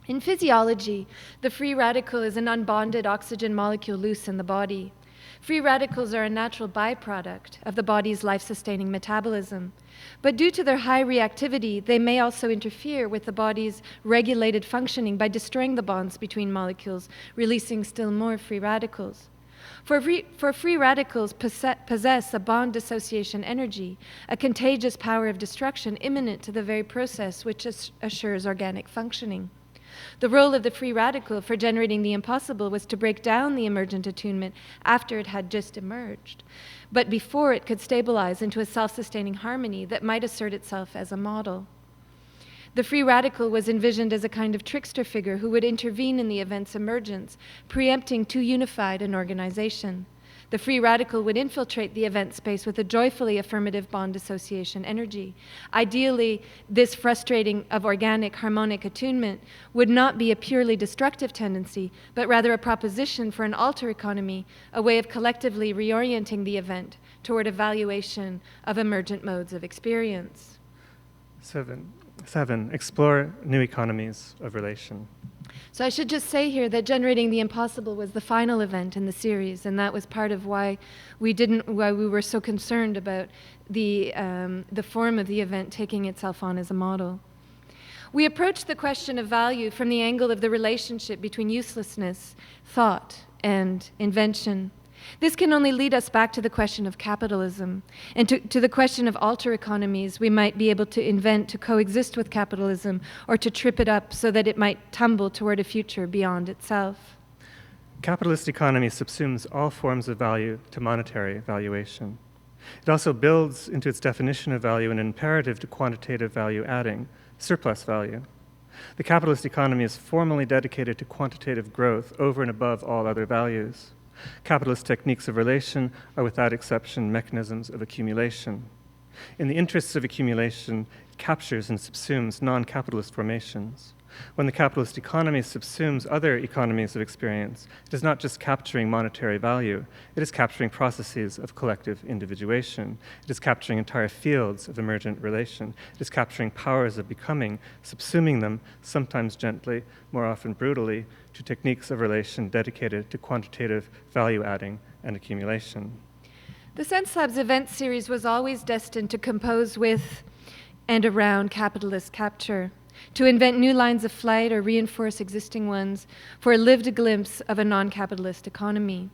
In physiology, the free radical is an unbonded oxygen molecule loose in the body. Free radicals are a natural byproduct of the body's life-sustaining metabolism. But due to their high reactivity, they may also interfere with the body's regulated functioning by destroying the bonds between molecules, releasing still more free radicals. For free radicals possess a bond dissociation energy, a contagious power of destruction imminent to the very process which assures organic functioning. The role of the free radical for generating the impossible was to break down the emergent attunement after it had just emerged, but before it could stabilize into a self-sustaining harmony that might assert itself as a model. The free radical was envisioned as a kind of trickster figure who would intervene in the event's emergence, preempting too unified an organization. The free radical would infiltrate the event space with a joyfully affirmative bond dissociation energy. Ideally, this frustrating of organic harmonic attunement would not be a purely destructive tendency, but rather a proposition for an alter economy, a way of collectively reorienting the event toward evaluation of emergent modes of experience. 7, explore new economies of relation. So I should just say here that Generating the Impossible was the final event in the series, and that was part of why we were so concerned about the form of the event taking itself on as a model. We approached the question of value from the angle of the relationship between uselessness, thought, and invention. This can only lead us back to the question of capitalism and to the question of alter economies we might be able to invent to coexist with capitalism or to trip it up so that it might tumble toward a future beyond itself. Capitalist economy subsumes all forms of value to monetary valuation. It also builds into its definition of value an imperative to quantitative value adding, surplus value. The capitalist economy is formally dedicated to quantitative growth over and above all other values. Capitalist techniques of relation are without exception mechanisms of accumulation. In the interests of accumulation, it captures and subsumes non-capitalist formations. When the capitalist economy subsumes other economies of experience, it is not just capturing monetary value, it is capturing processes of collective individuation. It is capturing entire fields of emergent relation. It is capturing powers of becoming, subsuming them, sometimes gently, more often brutally, to techniques of relation dedicated to quantitative value-adding and accumulation. The Sense Labs event series was always destined to compose with and around capitalist capture, to invent new lines of flight or reinforce existing ones for a lived glimpse of a non-capitalist economy.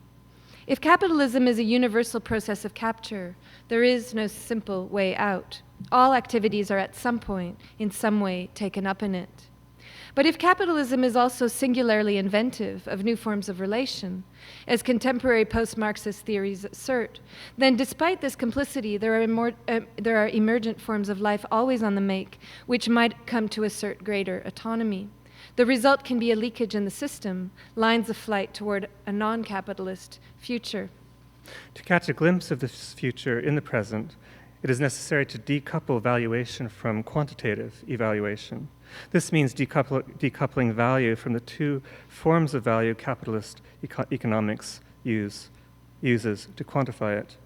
If capitalism is a universal process of capture, there is no simple way out. All activities are at some point, in some way, taken up in it. But if capitalism is also singularly inventive of new forms of relation, as contemporary post-Marxist theories assert, then despite this complicity, there are emergent forms of life always on the make, which might come to assert greater autonomy. The result can be a leakage in the system, lines of flight toward a non-capitalist future. To catch a glimpse of this future in the present, it is necessary to decouple valuation from quantitative evaluation. This means decoupling value from the two forms of value capitalist economics uses to quantify it,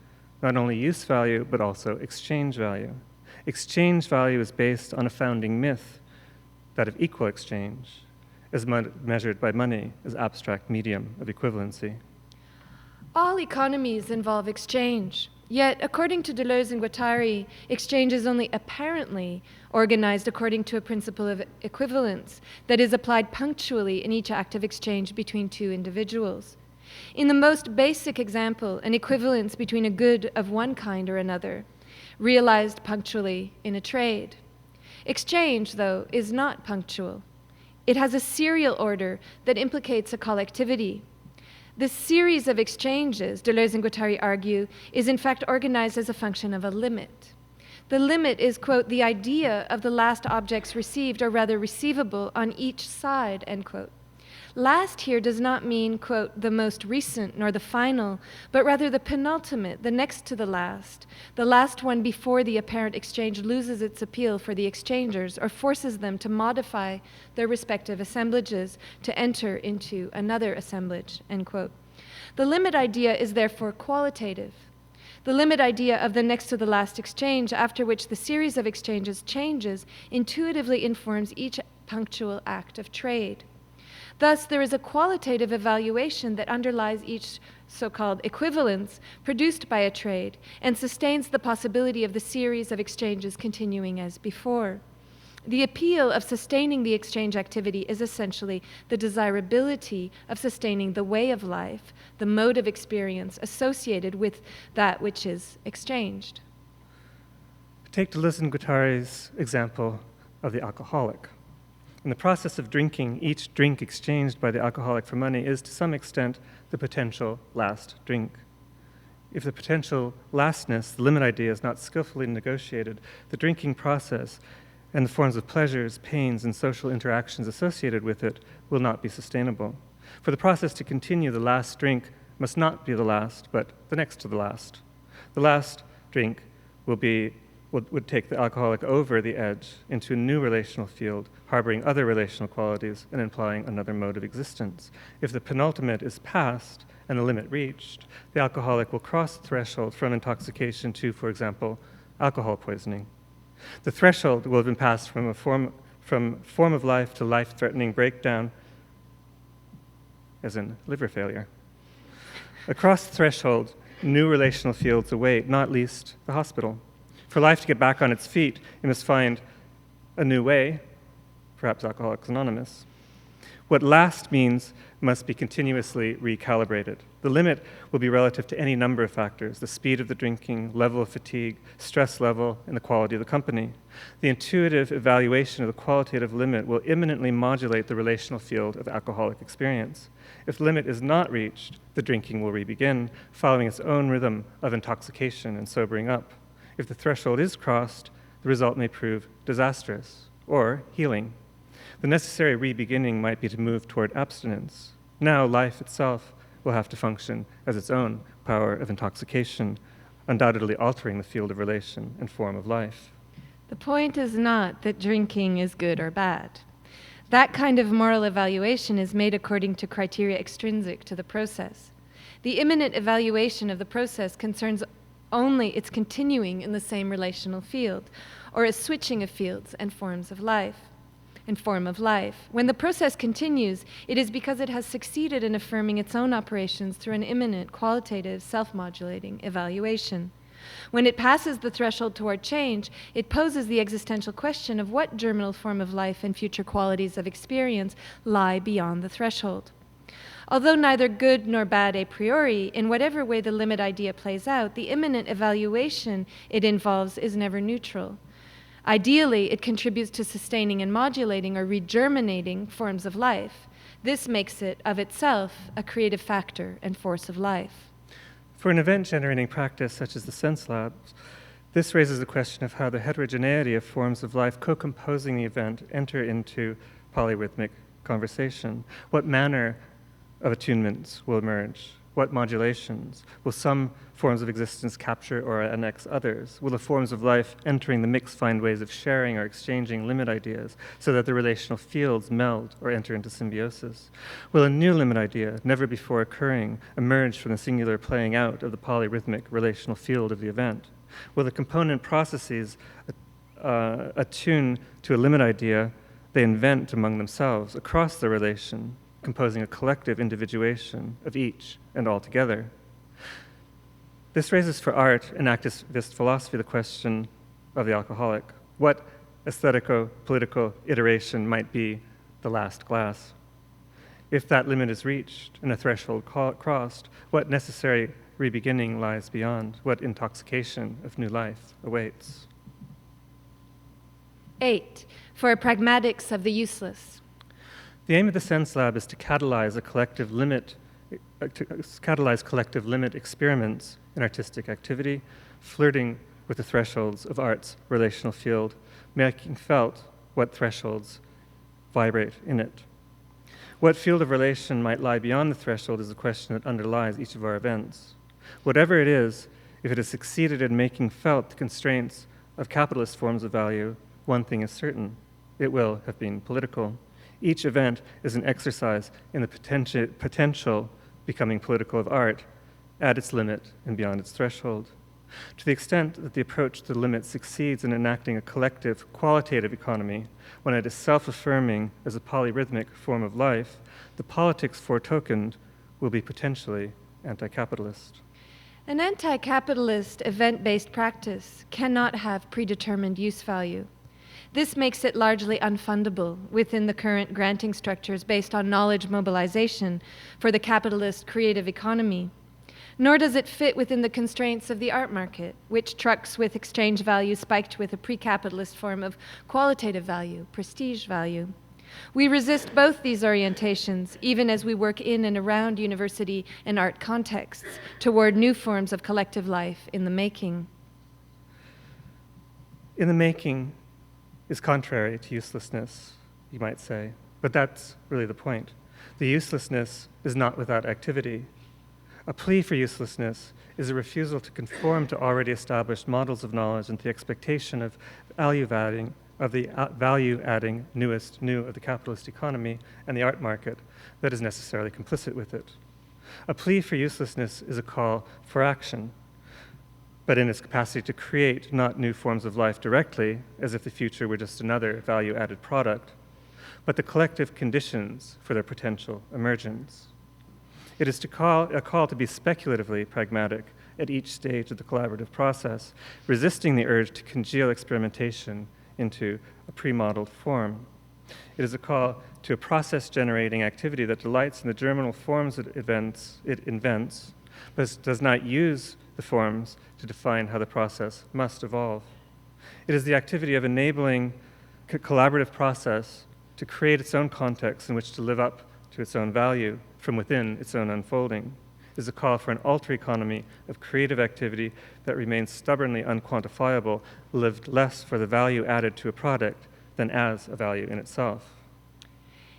not only use value, but also exchange value. Exchange value is based on a founding myth, that of equal exchange, as measured by money as abstract medium of equivalency. All economies involve exchange. Yet, according to Deleuze and Guattari, exchange is only apparently organized according to a principle of equivalence that is applied punctually in each act of exchange between two individuals. In the most basic example, an equivalence between a good of one kind or another, realized punctually in a trade. Exchange, though, is not punctual. It has a serial order that implicates a collectivity. This series of exchanges, Deleuze and Guattari argue, is in fact organized as a function of a limit. The limit is, quote, the idea of the last objects received, or rather receivable, on each side, end quote. Last here does not mean, quote, the most recent nor the final, but rather the penultimate, the next to the last one before the apparent exchange loses its appeal for the exchangers or forces them to modify their respective assemblages to enter into another assemblage, end quote. The limit idea is therefore qualitative. The limit idea of the next to the last exchange, after which the series of exchanges changes, intuitively informs each punctual act of trade. Thus, there is a qualitative evaluation that underlies each so-called equivalence produced by a trade and sustains the possibility of the series of exchanges continuing as before. The appeal of sustaining the exchange activity is essentially the desirability of sustaining the way of life, the mode of experience associated with that which is exchanged. Take Deleuze and Guattari's example of the alcoholic. In the process of drinking, each drink exchanged by the alcoholic for money is, to some extent, the potential last drink. If the potential lastness, the limit idea, is not skillfully negotiated, the drinking process and the forms of pleasures, pains, and social interactions associated with it will not be sustainable. For the process to continue, the last drink must not be the last, but the next to the last. The last drink would take the alcoholic over the edge into a new relational field, harboring other relational qualities and implying another mode of existence. If the penultimate is passed and the limit reached, the alcoholic will cross the threshold from intoxication to, for example, alcohol poisoning. The threshold will have been passed from form of life to life-threatening breakdown, as in liver failure. Across the threshold, new relational fields await, not least the hospital. For life to get back on its feet, it must find a new way, perhaps Alcoholics Anonymous. What last means must be continuously recalibrated. The limit will be relative to any number of factors: the speed of the drinking, level of fatigue, stress level, and the quality of the company. The intuitive evaluation of the qualitative limit will imminently modulate the relational field of alcoholic experience. If the limit is not reached, the drinking will re-begin, following its own rhythm of intoxication and sobering up. If the threshold is crossed, the result may prove disastrous or healing. The necessary re-beginning might be to move toward abstinence. Now, life itself will have to function as its own power of intoxication, undoubtedly altering the field of relation and form of life. The point is not that drinking is good or bad. That kind of moral evaluation is made according to criteria extrinsic to the process. The imminent evaluation of the process concerns only its continuing in the same relational field, or a switching of fields and forms of life. And form of life. When the process continues, it is because it has succeeded in affirming its own operations through an imminent, qualitative, self-modulating evaluation. When it passes the threshold toward change, it poses the existential question of what germinal form of life and future qualities of experience lie beyond the threshold. Although neither good nor bad a priori, in whatever way the limit idea plays out, the imminent evaluation it involves is never neutral. Ideally, it contributes to sustaining and modulating or regerminating forms of life. This makes it, of itself, a creative factor and force of life. For an event-generating practice such as the sense labs, this raises the question of how the heterogeneity of forms of life co-composing the event enter into polyrhythmic conversation. What manner of attunements will emerge? What modulations? Will some forms of existence capture or annex others? Will the forms of life entering the mix find ways of sharing or exchanging limit ideas so that the relational fields meld or enter into symbiosis? Will a new limit idea, never before occurring, emerge from the singular playing out of the polyrhythmic relational field of the event? Will the component processes attune to a limit idea they invent among themselves across the relation, composing a collective individuation of each and all together? This raises for art and activist philosophy the question of the alcoholic. What aesthetico-political iteration might be the last glass? If that limit is reached and a threshold crossed, what necessary re-beginning lies beyond? What intoxication of new life awaits? 8. For pragmatics of the useless. The aim of the Sense Lab is to catalyze collective limit experiments in artistic activity, flirting with the thresholds of art's relational field, making felt what thresholds vibrate in it. What field of relation might lie beyond the threshold is the question that underlies each of our events. Whatever it is, if it has succeeded in making felt the constraints of capitalist forms of value, one thing is certain: it will have been political. Each event is an exercise in the potential becoming political of art at its limit and beyond its threshold. To the extent that the approach to the limit succeeds in enacting a collective, qualitative economy, when it is self-affirming as a polyrhythmic form of life, the politics foretokened will be potentially anti-capitalist. An anti-capitalist event-based practice cannot have predetermined use value. This makes it largely unfundable within the current granting structures based on knowledge mobilization for the capitalist creative economy. Nor does it fit within the constraints of the art market, which trucks with exchange value spiked with a pre-capitalist form of qualitative value, prestige value. We resist both these orientations, even as we work in and around university and art contexts toward new forms of collective life in the making. In the making is contrary to uselessness, you might say, but that's really the point. The uselessness is not without activity. A plea for uselessness is a refusal to conform to already established models of knowledge and the expectation of value-adding newest new of the capitalist economy and the art market that is necessarily complicit with it. A plea for uselessness is a call for action, but in its capacity to create not new forms of life directly, as if the future were just another value-added product, but the collective conditions for their potential emergence. It is a call to be speculatively pragmatic at each stage of the collaborative process, resisting the urge to congeal experimentation into a pre-modeled form. It is a call to a process-generating activity that delights in the germinal forms it invents, but does not use the forms to define how the process must evolve. It is the activity of enabling a collaborative process to create its own context in which to live up to its own value from within its own unfolding. It is a call for an alter economy of creative activity that remains stubbornly unquantifiable, lived less for the value added to a product than as a value in itself.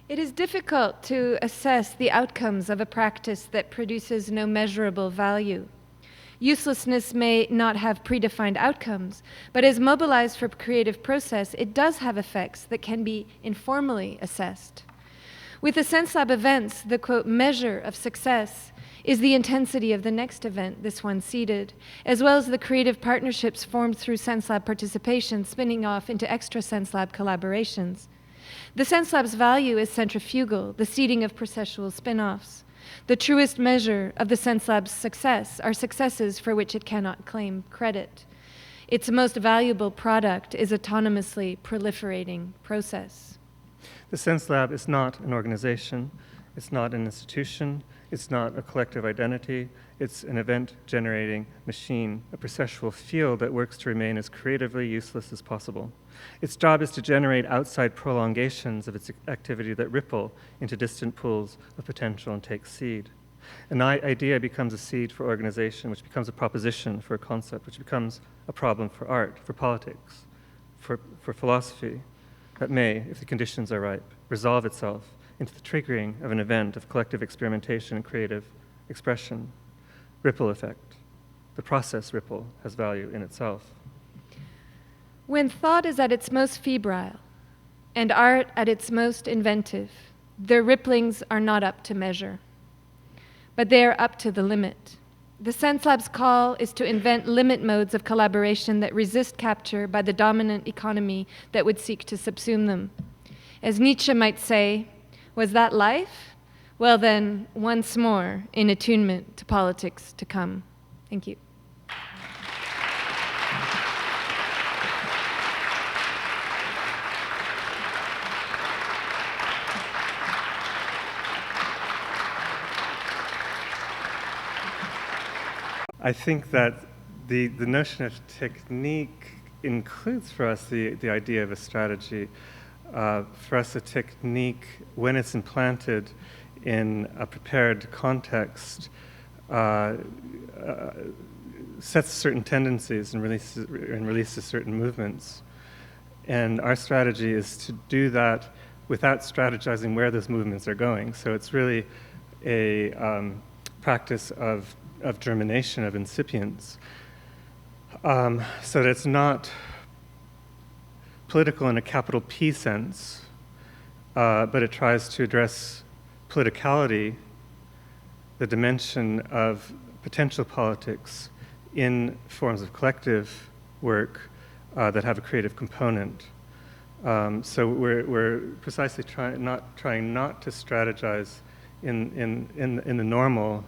It is difficult to assess the outcomes of a practice that produces no measurable value. Uselessness may not have predefined outcomes, but as mobilized for creative process, it does have effects that can be informally assessed. With the Sense Lab events, the, quote, measure of success is the intensity of the next event, this one seated, as well as the creative partnerships formed through Sense Lab participation, spinning off into extra Sense Lab collaborations. The Sense Lab's value is centrifugal, the seeding of processual spin-offs. The truest measure of the Sense Lab's success are successes for which it cannot claim credit. Its most valuable product is autonomously proliferating process. The Sense Lab is not an organization, it's not an institution, it's not a collective identity, it's an event-generating machine, a processual field that works to remain as creatively useless as possible. Its job is to generate outside prolongations of its activity that ripple into distant pools of potential and take seed. An idea becomes a seed for organization, which becomes a proposition for a concept, which becomes a problem for art, for politics, for philosophy, that may, if the conditions are ripe, resolve itself into the triggering of an event of collective experimentation and creative expression. Ripple effect. The process ripple has value in itself. When thought is at its most febrile and art at its most inventive, their ripplings are not up to measure, but they are up to the limit. The Sense Lab's call is to invent limit modes of collaboration that resist capture by the dominant economy that would seek to subsume them. As Nietzsche might say, was that life? Well then, once more, in attunement to politics to come. Thank you. I think that the notion of technique includes for us the idea of a strategy. For us, a technique, when it's implanted in a prepared context, sets certain tendencies and releases certain movements. And our strategy is to do that without strategizing where those movements are going. So it's really a practice of germination, of incipience, so that it's not political in a capital P sense, but it tries to address politicality, the dimension of potential politics in forms of collective work that have a creative component. So we're precisely trying not to strategize in the normal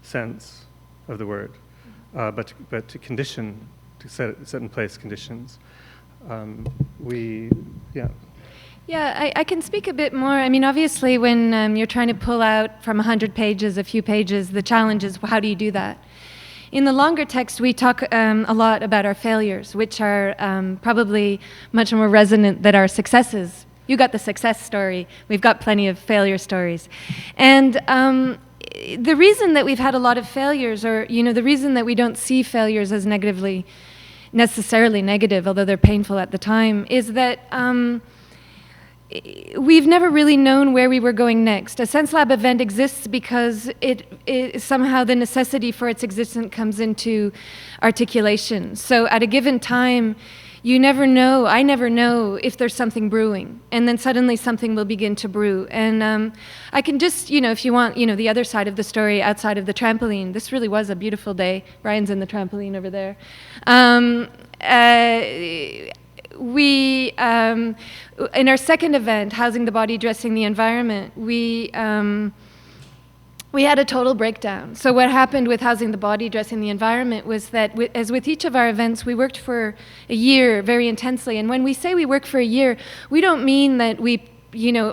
sense of the word, but to condition, to set in place conditions. Yeah, I can speak a bit more. I mean, obviously, when you're trying to pull out from 100 pages, a few pages, the challenge is how do you do that? In the longer text, we talk a lot about our failures, which are probably much more resonant than our successes. You got the success story. We've got plenty of failure stories. And the reason that we've had a lot of failures, or the reason that we don't see failures as necessarily negative, although they're painful at the time, is that we've never really known where we were going next. A Sense Lab event exists because it somehow the necessity for its existence comes into articulation. So at a given time, you never know, I never know if there's something brewing, and then suddenly something will begin to brew. And I can just, if you want, the other side of the story outside of the trampoline, this really was a beautiful day. Ryan's in the trampoline over there. We, in our second event, Housing the Body, Dressing the Environment, we we had a total breakdown. So what happened with Housing the Body, Dressing the Environment was that, as with each of our events, we worked for a year very intensely. And when we say we work for a year, we don't mean that we,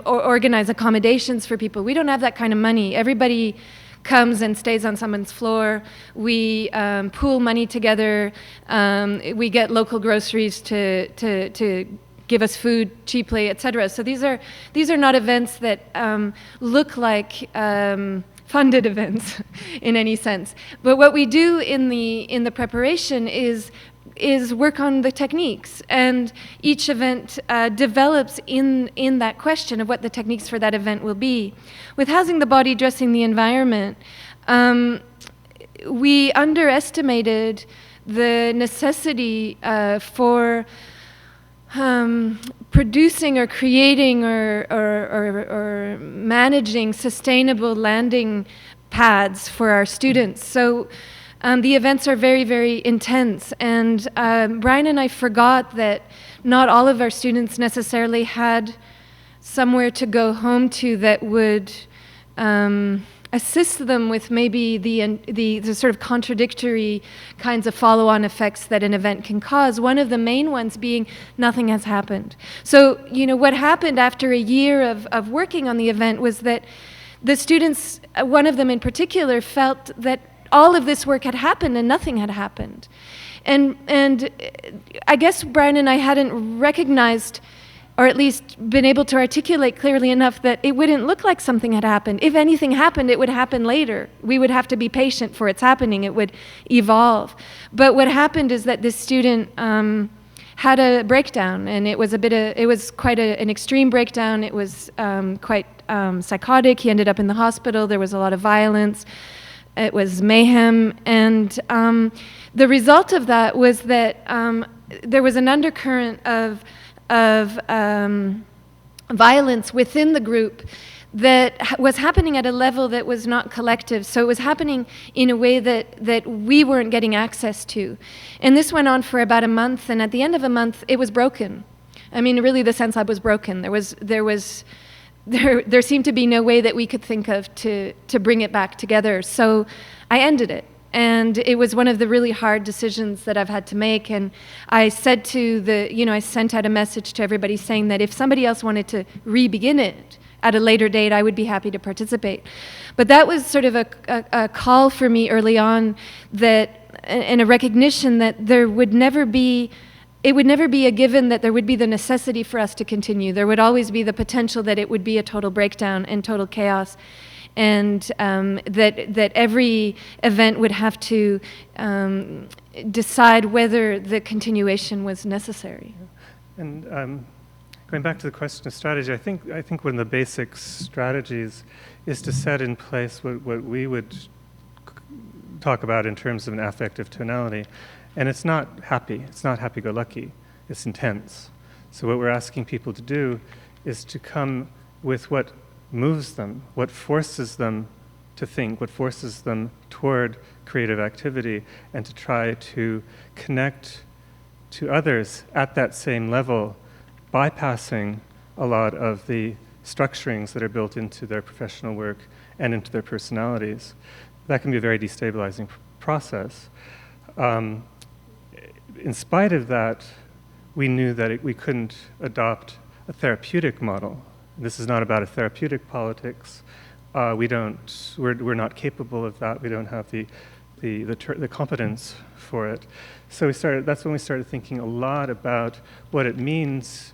organize accommodations for people. We don't have that kind of money. Everybody comes and stays on someone's floor. We pool money together. We get local groceries to give us food cheaply, etc. So these are not events that look like funded events in any sense. But what we do in the preparation is work on the techniques, and each event develops in that question of what the techniques for that event will be. With Housing the Body, Dressing the Environment, we underestimated the necessity for producing or creating or managing sustainable landing pads for our students. So the events are very, very intense. And Brian and I forgot that not all of our students necessarily had somewhere to go home to that would assist them with maybe the sort of contradictory kinds of follow-on effects that an event can cause. One of the main ones being nothing has happened. So, what happened after a year of working on the event was that the students, one of them in particular, felt that all of this work had happened and nothing had happened. And I guess Brian and I hadn't recognized, or at least been able to articulate clearly enough, that it wouldn't look like something had happened. If anything happened, it would happen later. We would have to be patient for its happening. It would evolve. But what happened is that this student had a breakdown, and it was quite an extreme breakdown. It was quite psychotic. He ended up in the hospital. There was a lot of violence. It was mayhem. And the result of that was that there was an undercurrent of violence within the group that was happening at a level that was not collective. So it was happening in a way that we weren't getting access to. And this went on for about a month, and at the end of a month, it was broken. I mean, really, the Sense Lab was broken. There seemed to be no way that we could think of to bring it back together. So I ended it. And it was one of the really hard decisions that I've had to make. And I said I sent out a message to everybody saying that if somebody else wanted to re-begin it at a later date, I would be happy to participate. But that was sort of a call for me early on, and a recognition that it would never be a given that there would be the necessity for us to continue. There would always be the potential that it would be a total breakdown and total chaos. And that every event would have to decide whether the continuation was necessary. And going back to the question of strategy, I think one of the basic strategies is to set in place what we would talk about in terms of an affective tonality. And it's not happy, it's not happy-go-lucky, it's intense. So what we're asking people to do is to come with what moves them, what forces them to think, what forces them toward creative activity, and to try to connect to others at that same level, bypassing a lot of the structurings that are built into their professional work and into their personalities. That can be a very destabilizing process. In spite of that, we knew that we couldn't adopt a therapeutic model. This is not about a therapeutic politics. We're not capable of that. We don't have the competence for it. So that's when we started thinking a lot about what it means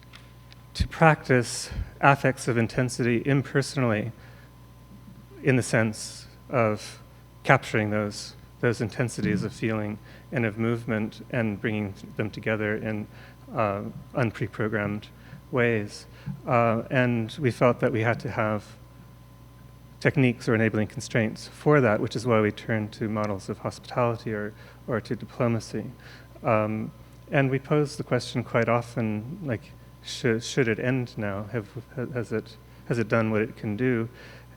to practice affects of intensity impersonally, in the sense of capturing those intensities of feeling and of movement and bringing them together in unpreprogrammed ways. And we felt that we had to have techniques or enabling constraints for that, which is why we turned to models of hospitality or to diplomacy. And we pose the question quite often, like, should it end now? Has it done what it can do?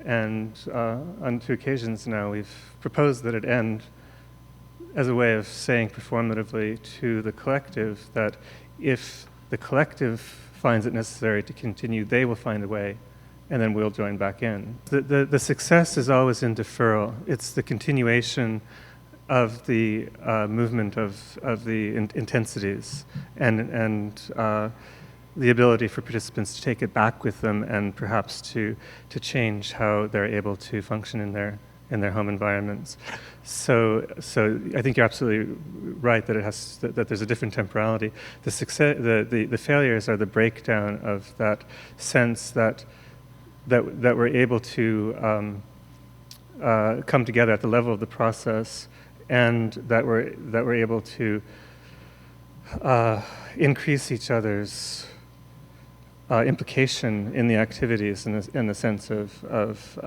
And on 2 occasions now, we've proposed that it end as a way of saying performatively to the collective that if the collective finds it necessary to continue, they will find a way and then we'll join back in. The success is always in deferral. It's the continuation of the movement of the intensities and the ability for participants to take it back with them and perhaps to change how they're able to function in their home environments. So I think you're absolutely right that there's a different temporality. The success, the failures are the breakdown of that sense that we're able to come together at the level of the process, and that we're able to increase each other's implication in the activities, in the sense of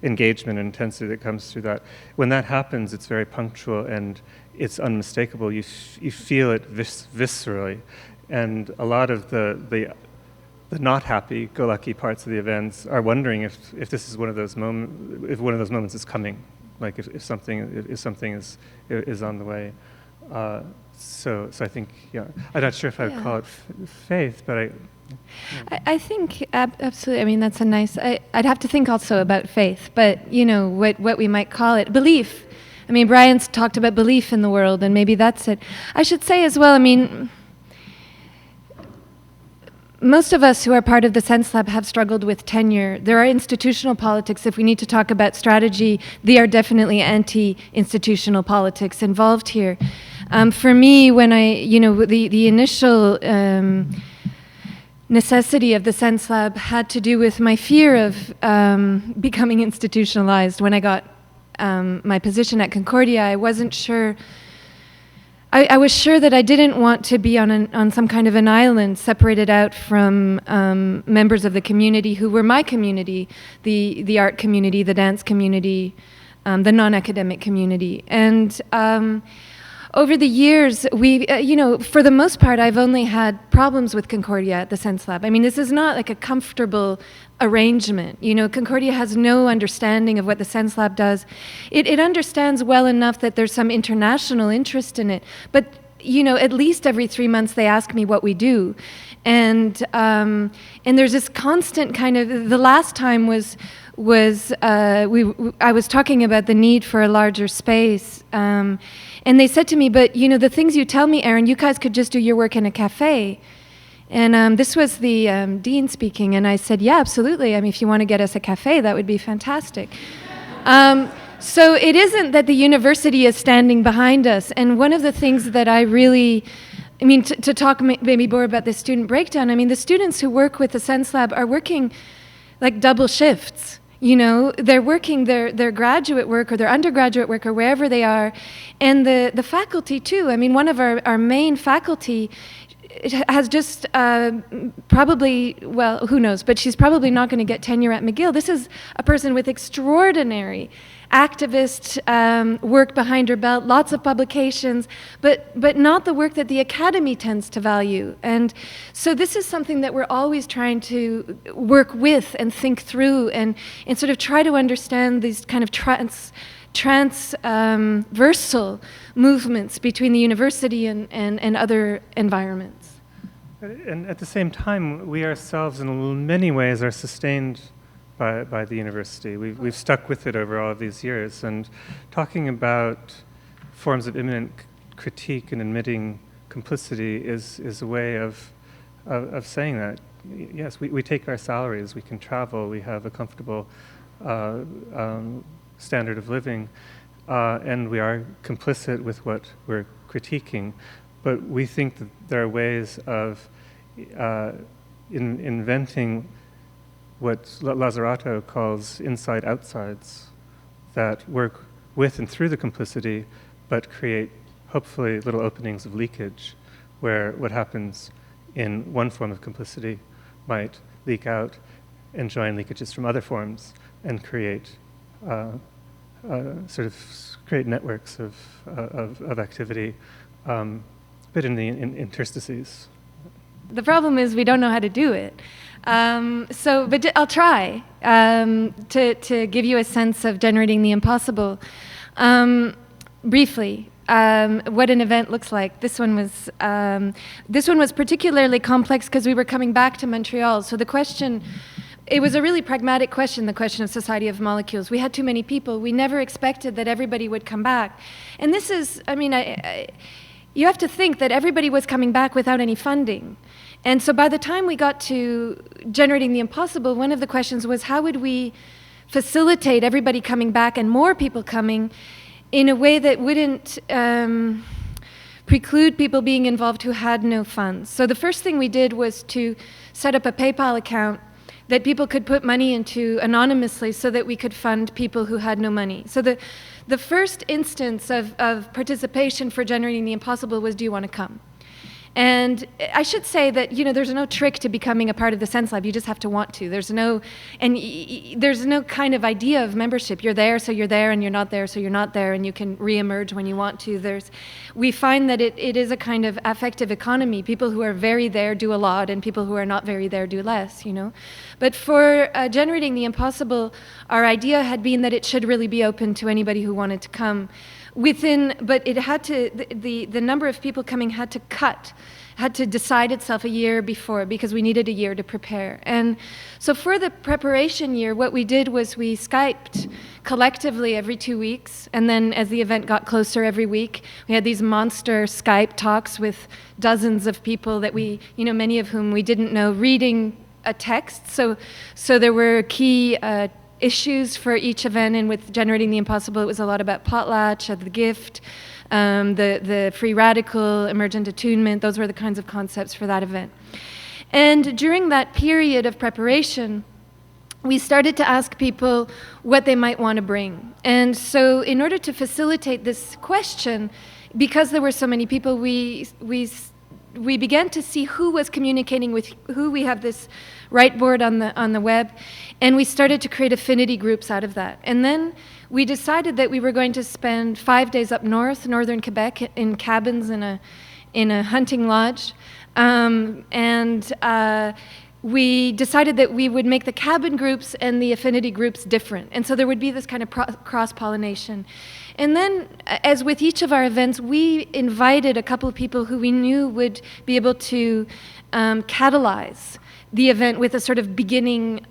engagement and intensity that comes through that. When that happens, it's very punctual and it's unmistakable. You feel it viscerally, and a lot of the not happy-go-lucky parts of the events are wondering if this is one of those moments, if one of those moments is coming, like if something is on the way. So I think, yeah, I'm not sure if I would call it faith, but I think absolutely. I mean, that's a nice. I'd have to think also about faith, but what we might call it, belief. I mean, Brian's talked about belief in the world, and maybe that's it. I should say as well. I mean, most of us who are part of the Sense Lab have struggled with tenure. There are institutional politics. If we need to talk about strategy, they are definitely anti-institutional politics involved here. For me, when the initial necessity of the Sense Lab had to do with my fear of becoming institutionalized. When I got my position at Concordia, I wasn't sure. I was sure that I didn't want to be on some kind of an island separated out from members of the community who were my community, the art community, the dance community, the non-academic community. And over the years, we, for the most part, I've only had problems with Concordia at the Sense Lab. I mean, this is not like a comfortable arrangement. Concordia has no understanding of what the Sense Lab does. It understands well enough that there's some international interest in it, but at least every 3 months they ask me what we do, and there's this constant kind of. The last time I was talking about the need for a larger space, and they said to me, but the things you tell me, Erin, you guys could just do your work in a cafe. And this was the dean speaking, and I said, yeah, absolutely. I mean, if you want to get us a cafe, that would be fantastic. So it isn't that the university is standing behind us. And one of the things that I really, to talk maybe more about the student breakdown, the students who work with the Sense Lab are working like double shifts. They're working their graduate work or their undergraduate work or wherever they are. And the faculty too. One of our main faculty has just probably, well, who knows, but she's probably not going to get tenure at McGill. This is a person with extraordinary activist work behind her belt, lots of publications, but not the work that the academy tends to value. And so this is something that we're always trying to work with and think through and sort of try to understand these kind of transversal movements between the university and other environments. And at the same time, we ourselves in many ways are sustained by the university. We've stuck with it over all of these years, and talking about forms of immanent critique and admitting complicity is a way of saying that. Yes, we take our salaries, we can travel, we have a comfortable standard of living, and we are complicit with what we're critiquing. But we think that there are ways of inventing what Lazzarato calls inside-outsides, that work with and through the complicity, but create, hopefully, little openings of leakage, where what happens in one form of complicity might leak out and join leakages from other forms and create create networks of activity, but in the interstices. The problem is we don't know how to do it. But I'll try to give you a sense of generating the impossible. Briefly, what an event looks like. This one was particularly complex because we were coming back to Montreal. So the question, it was a really pragmatic question, the question of Society of Molecules. We had too many people. We never expected that everybody would come back. And this is, I mean, you have to think that everybody was coming back without any funding. And so by the time we got to Generating the Impossible, one of the questions was, how would we facilitate everybody coming back and more people coming in a way that wouldn't preclude people being involved who had no funds? So the first thing we did was to set up a PayPal account that people could put money into anonymously so that we could fund people who had no money. So the first instance of participation for Generating the Impossible was, do you want to come? And I should say that, you know, there's no trick to becoming a part of the Sense Lab. You just have to want to. There's no kind of idea of membership. You're there, so you're there, and you're not there, so you're not there, and you can re-emerge when you want to. We find that it is a kind of affective economy. People who are very there do a lot, and people who are not very there do less, you know. But for Generating the Impossible, our idea had been that it should really be open to anybody who wanted to come. But it had to, the number of people coming had to decide itself a year before, because we needed a year to prepare. And so for the preparation year, what we did was we Skyped collectively every 2 weeks, and then as the event got closer every week, we had these monster Skype talks with dozens of people that we, you know, many of whom we didn't know, reading a text. So there were key issues for each event, and with Generating the Impossible, it was a lot about potlatch, the gift, the free radical, emergent attunement. Those were the kinds of concepts for that event. And during that period of preparation, we started to ask people what they might want to bring. And so in order to facilitate this question, because there were so many people, we began to see who was communicating with who. We have this right board on the web, and we started to create affinity groups out of that. And then we decided that we were going to spend 5 days up north, northern Quebec, in cabins in a hunting lodge, we decided that we would make the cabin groups and the affinity groups different. And so there would be this kind of cross-pollination. And then, as with each of our events, we invited a couple of people who we knew would be able to catalyze the event with a sort of beginning.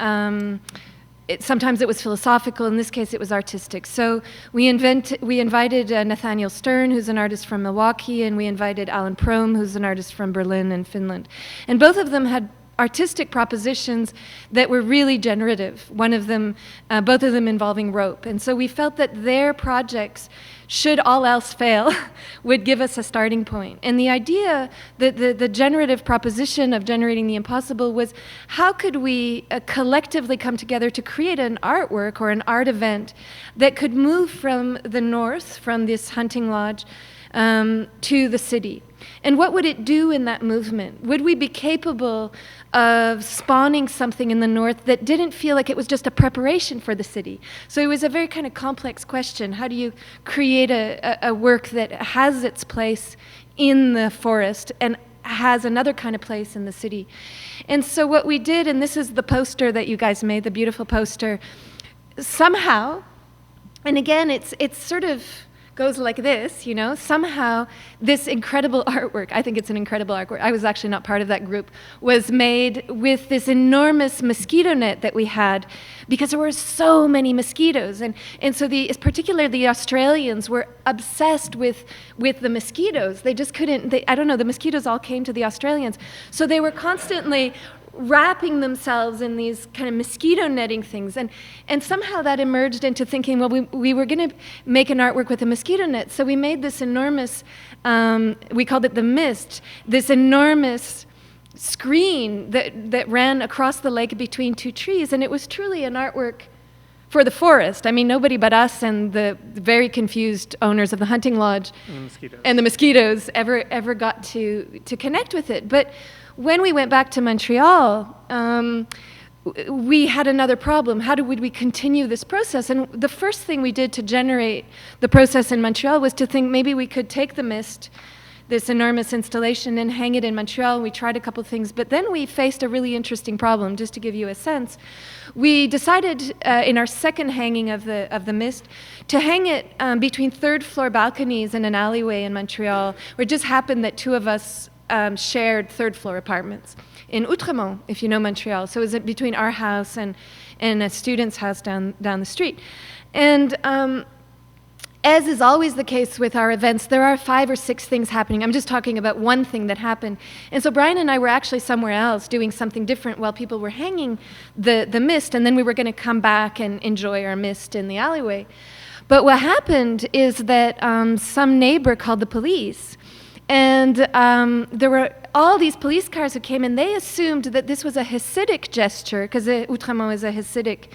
Sometimes it was philosophical. In this case, it was artistic. So we invited Nathaniel Stern, who's an artist from Milwaukee, and we invited Alan Prohm, who's an artist from Berlin and Finland. And both of them had artistic propositions that were really generative. One of them, both of them involving rope. And so we felt that their projects, should all else fail, would give us a starting point. And the idea, the generative proposition of Generating the Impossible was, how could we collectively come together to create an artwork or an art event that could move from the north, from this hunting lodge, to the city? And what would it do in that movement? Would we be capable of spawning something in the north that didn't feel like it was just a preparation for the city? So it was a very kind of complex question. How do you create a work that has its place in the forest and has another kind of place in the city? And so what we did, and this is the poster that you guys made, the beautiful poster, somehow, and again, it's sort of goes like this, you know, somehow this incredible artwork, I think it's an incredible artwork, I was actually not part of that group, was made with this enormous mosquito net that we had, because there were so many mosquitoes. And so particularly the Australians were obsessed with the mosquitoes. They just couldn't, I don't know, the mosquitoes all came to the Australians. So they were constantly wrapping themselves in these kind of mosquito netting things. And somehow that emerged into thinking, well, we were going to make an artwork with a mosquito net. So we made this enormous, we called it the Mist, this enormous screen that ran across the lake between two trees. And it was truly an artwork for the forest. I mean, nobody but us and the very confused owners of the hunting lodge and the mosquitoes ever got to connect with it. But when we went back to Montreal, we had another problem. How would we continue this process? And the first thing we did to generate the process in Montreal was to think maybe we could take the Mist, this enormous installation, and hang it in Montreal. We tried a couple things, but then we faced a really interesting problem. Just to give you a sense, we decided in our second hanging of the Mist to hang it between third floor balconies in an alleyway in Montreal, where it just happened that two of us shared third-floor apartments in Outremont, if you know Montreal. So it was between our house and a student's house down the street. And as is always the case with our events, there are 5 or 6 things happening. I'm just talking about one thing that happened. And so Brian and I were actually somewhere else doing something different while people were hanging the mist, and then we were going to come back and enjoy our mist in the alleyway. But what happened is that some neighbor called the police, and there were all these police cars who came, and they assumed that this was a Hasidic gesture, because Outremont is a Hasidic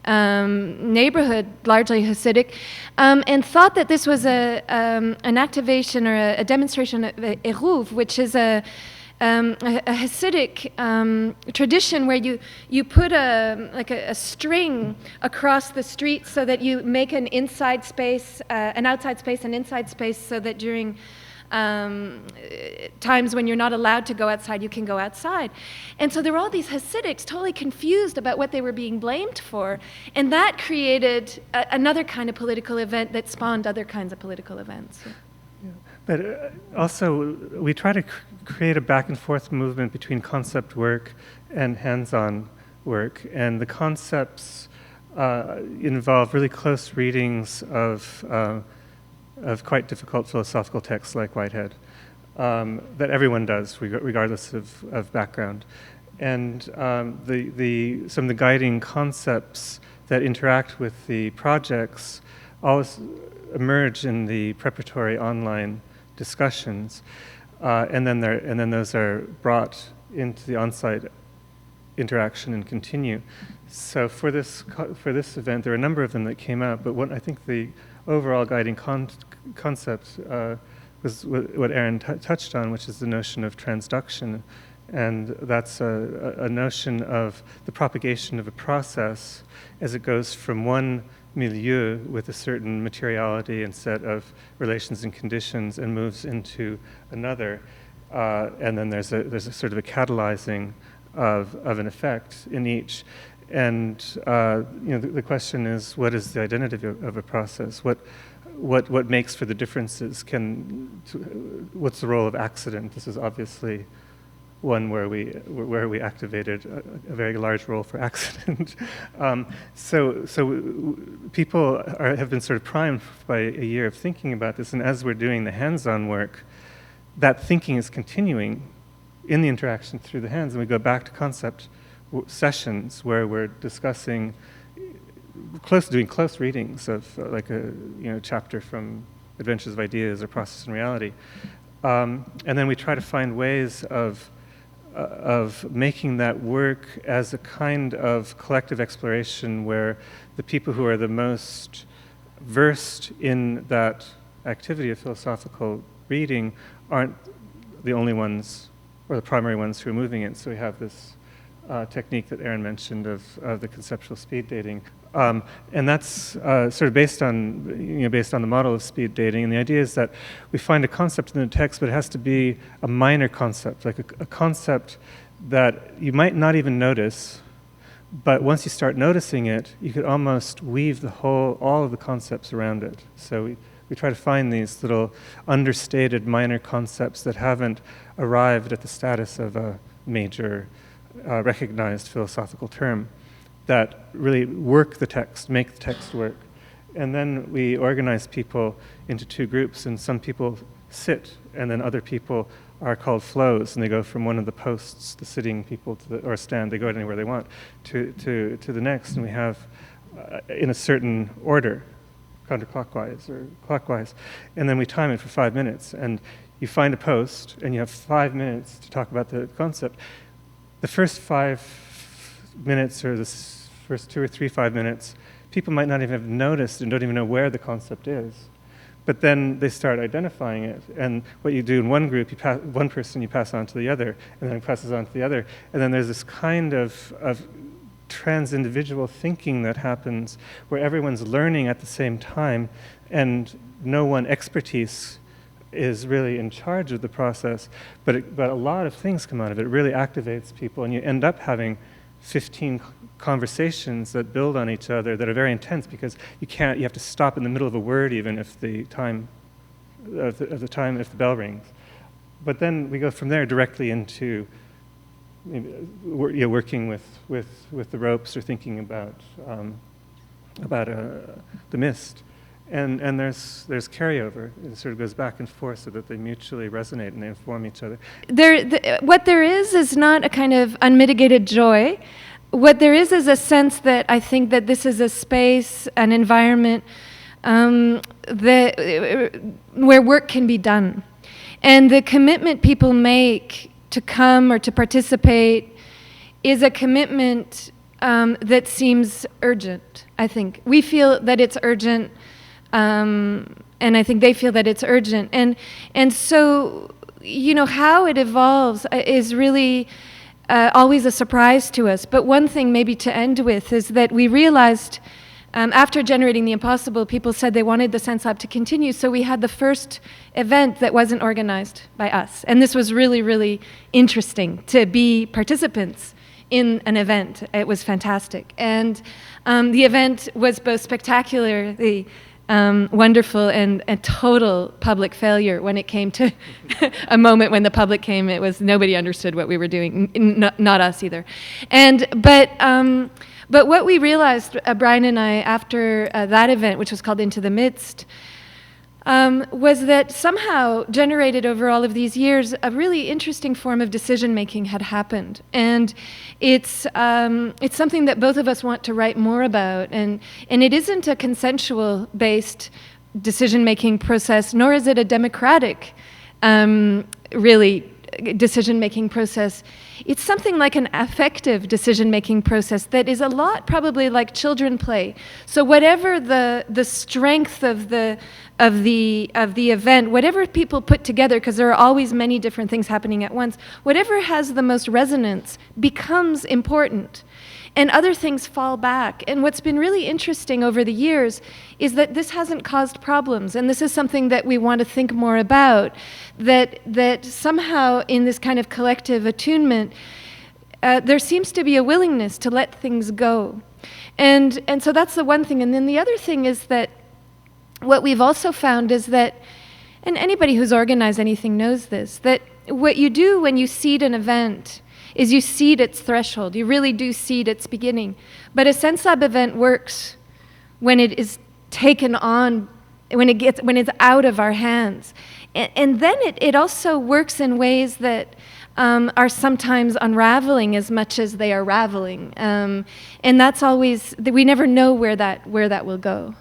neighborhood, largely Hasidic, and thought that this was an activation or a demonstration of Eruv, which is a Hasidic tradition where you put a string across the street so that you make an inside space, an outside space, an inside space, so that during times when you're not allowed to go outside, you can go outside. And so there were all these Hasidics totally confused about what they were being blamed for. And that created another kind of political event that spawned other kinds of political events. Yeah. But also, we try to create a back and forth movement between concept work and hands-on work. And the concepts involve really close readings of quite difficult philosophical texts like Whitehead, that everyone does, regardless of background. And some of the guiding concepts that interact with the projects always emerge in the preparatory online discussions, and then those are brought into the on-site interaction and continue. So for this event, there are a number of them that came out, but I think the overall guiding concept was what Erin touched on, which is the notion of transduction. And that's a notion of the propagation of a process as it goes from one milieu with a certain materiality and set of relations and conditions and moves into another. And then there's a sort of a catalyzing of an effect in each. And the question is, what is the identity of a process? What makes for the differences? What's the role of accident? This is obviously one where we activated a very large role for accident. So people have been sort of primed by a year of thinking about this, and as we're doing the hands-on work, that thinking is continuing in the interaction through the hands, and we go back to concept sessions where we're discussing doing close readings of like a chapter from Adventures of Ideas or Process and Reality, and then we try to find ways of making that work as a kind of collective exploration where the people who are the most versed in that activity of philosophical reading aren't the only ones or the primary ones who are moving it. So we have this technique that Erin mentioned of the conceptual speed dating, and that's sort of based on the model of speed dating. And the idea is that we find a concept in the text, but it has to be a minor concept, like a concept that you might not even notice, but once you start noticing it, you could almost weave all of the concepts around it. So we try to find these little understated minor concepts that haven't arrived at the status of a major recognized philosophical term that really work the text, make the text work. And then we organize people into two groups, and some people sit, and then other people are called flows, and they go from one of the posts, the sitting people, or stand, they go anywhere they want, to the next, and we have, in a certain order, counterclockwise or clockwise, and then we time it for 5 minutes, and you find a post, and you have 5 minutes to talk about the concept. The first 5 minutes, or the first 2 or 3 5 minutes, people might not even have noticed and don't even know where the concept is. But then they start identifying it. And what you do in one group, one person you pass on to the other, and then it passes on to the other. And then there's this kind of trans-individual thinking that happens where everyone's learning at the same time, and no one expertise is really in charge of the process, but a lot of things come out of it. It really activates people, and you end up having 15 conversations that build on each other that are very intense, because you have to stop in the middle of a word even if the bell rings. But then we go from there directly into working with the ropes or thinking about the mist. And there's carryover. It sort of goes back and forth so that they mutually resonate and they inform each other. What there is not a kind of unmitigated joy. What there is a sense that I think that this is a space, an environment where work can be done. And the commitment people make to come or to participate is a commitment that seems urgent, I think. We feel that it's urgent, and I think they feel that it's urgent. And so, how it evolves is really always a surprise to us. But one thing maybe to end with is that we realized after generating the impossible, people said they wanted the Sense Lab to continue, so we had the first event that wasn't organized by us. And this was really, really interesting to be participants in an event. It was fantastic. And the event was both spectacularly wonderful and a total public failure when it came to a moment when the public came. It was nobody understood what we were doing, not us either. But what we realized, Brian and I, after that event, which was called Into the Midst, was that somehow generated over all of these years, a really interesting form of decision-making had happened. And it's something that both of us want to write more about. And it isn't a consensual-based decision-making process, nor is it a democratic, really, decision-making process. It's something like an affective decision-making process that is a lot probably like children play. So whatever the strength of the event, whatever people put together, because there are always many different things happening at once, whatever has the most resonance becomes important. And other things fall back. And what's been really interesting over the years is that this hasn't caused problems. And this is something that we want to think more about, that somehow in this kind of collective attunement, there seems to be a willingness to let things go. And so that's the one thing. And then the other thing is that what we've also found is that, and anybody who's organized anything knows this, that what you do when you seed an event is you seed its threshold. You really do seed its beginning. But a Sense Lab event works when it is taken on, when it's out of our hands. And then it also works in ways that are sometimes unraveling as much as they are raveling. And that's always, we never know where that will go.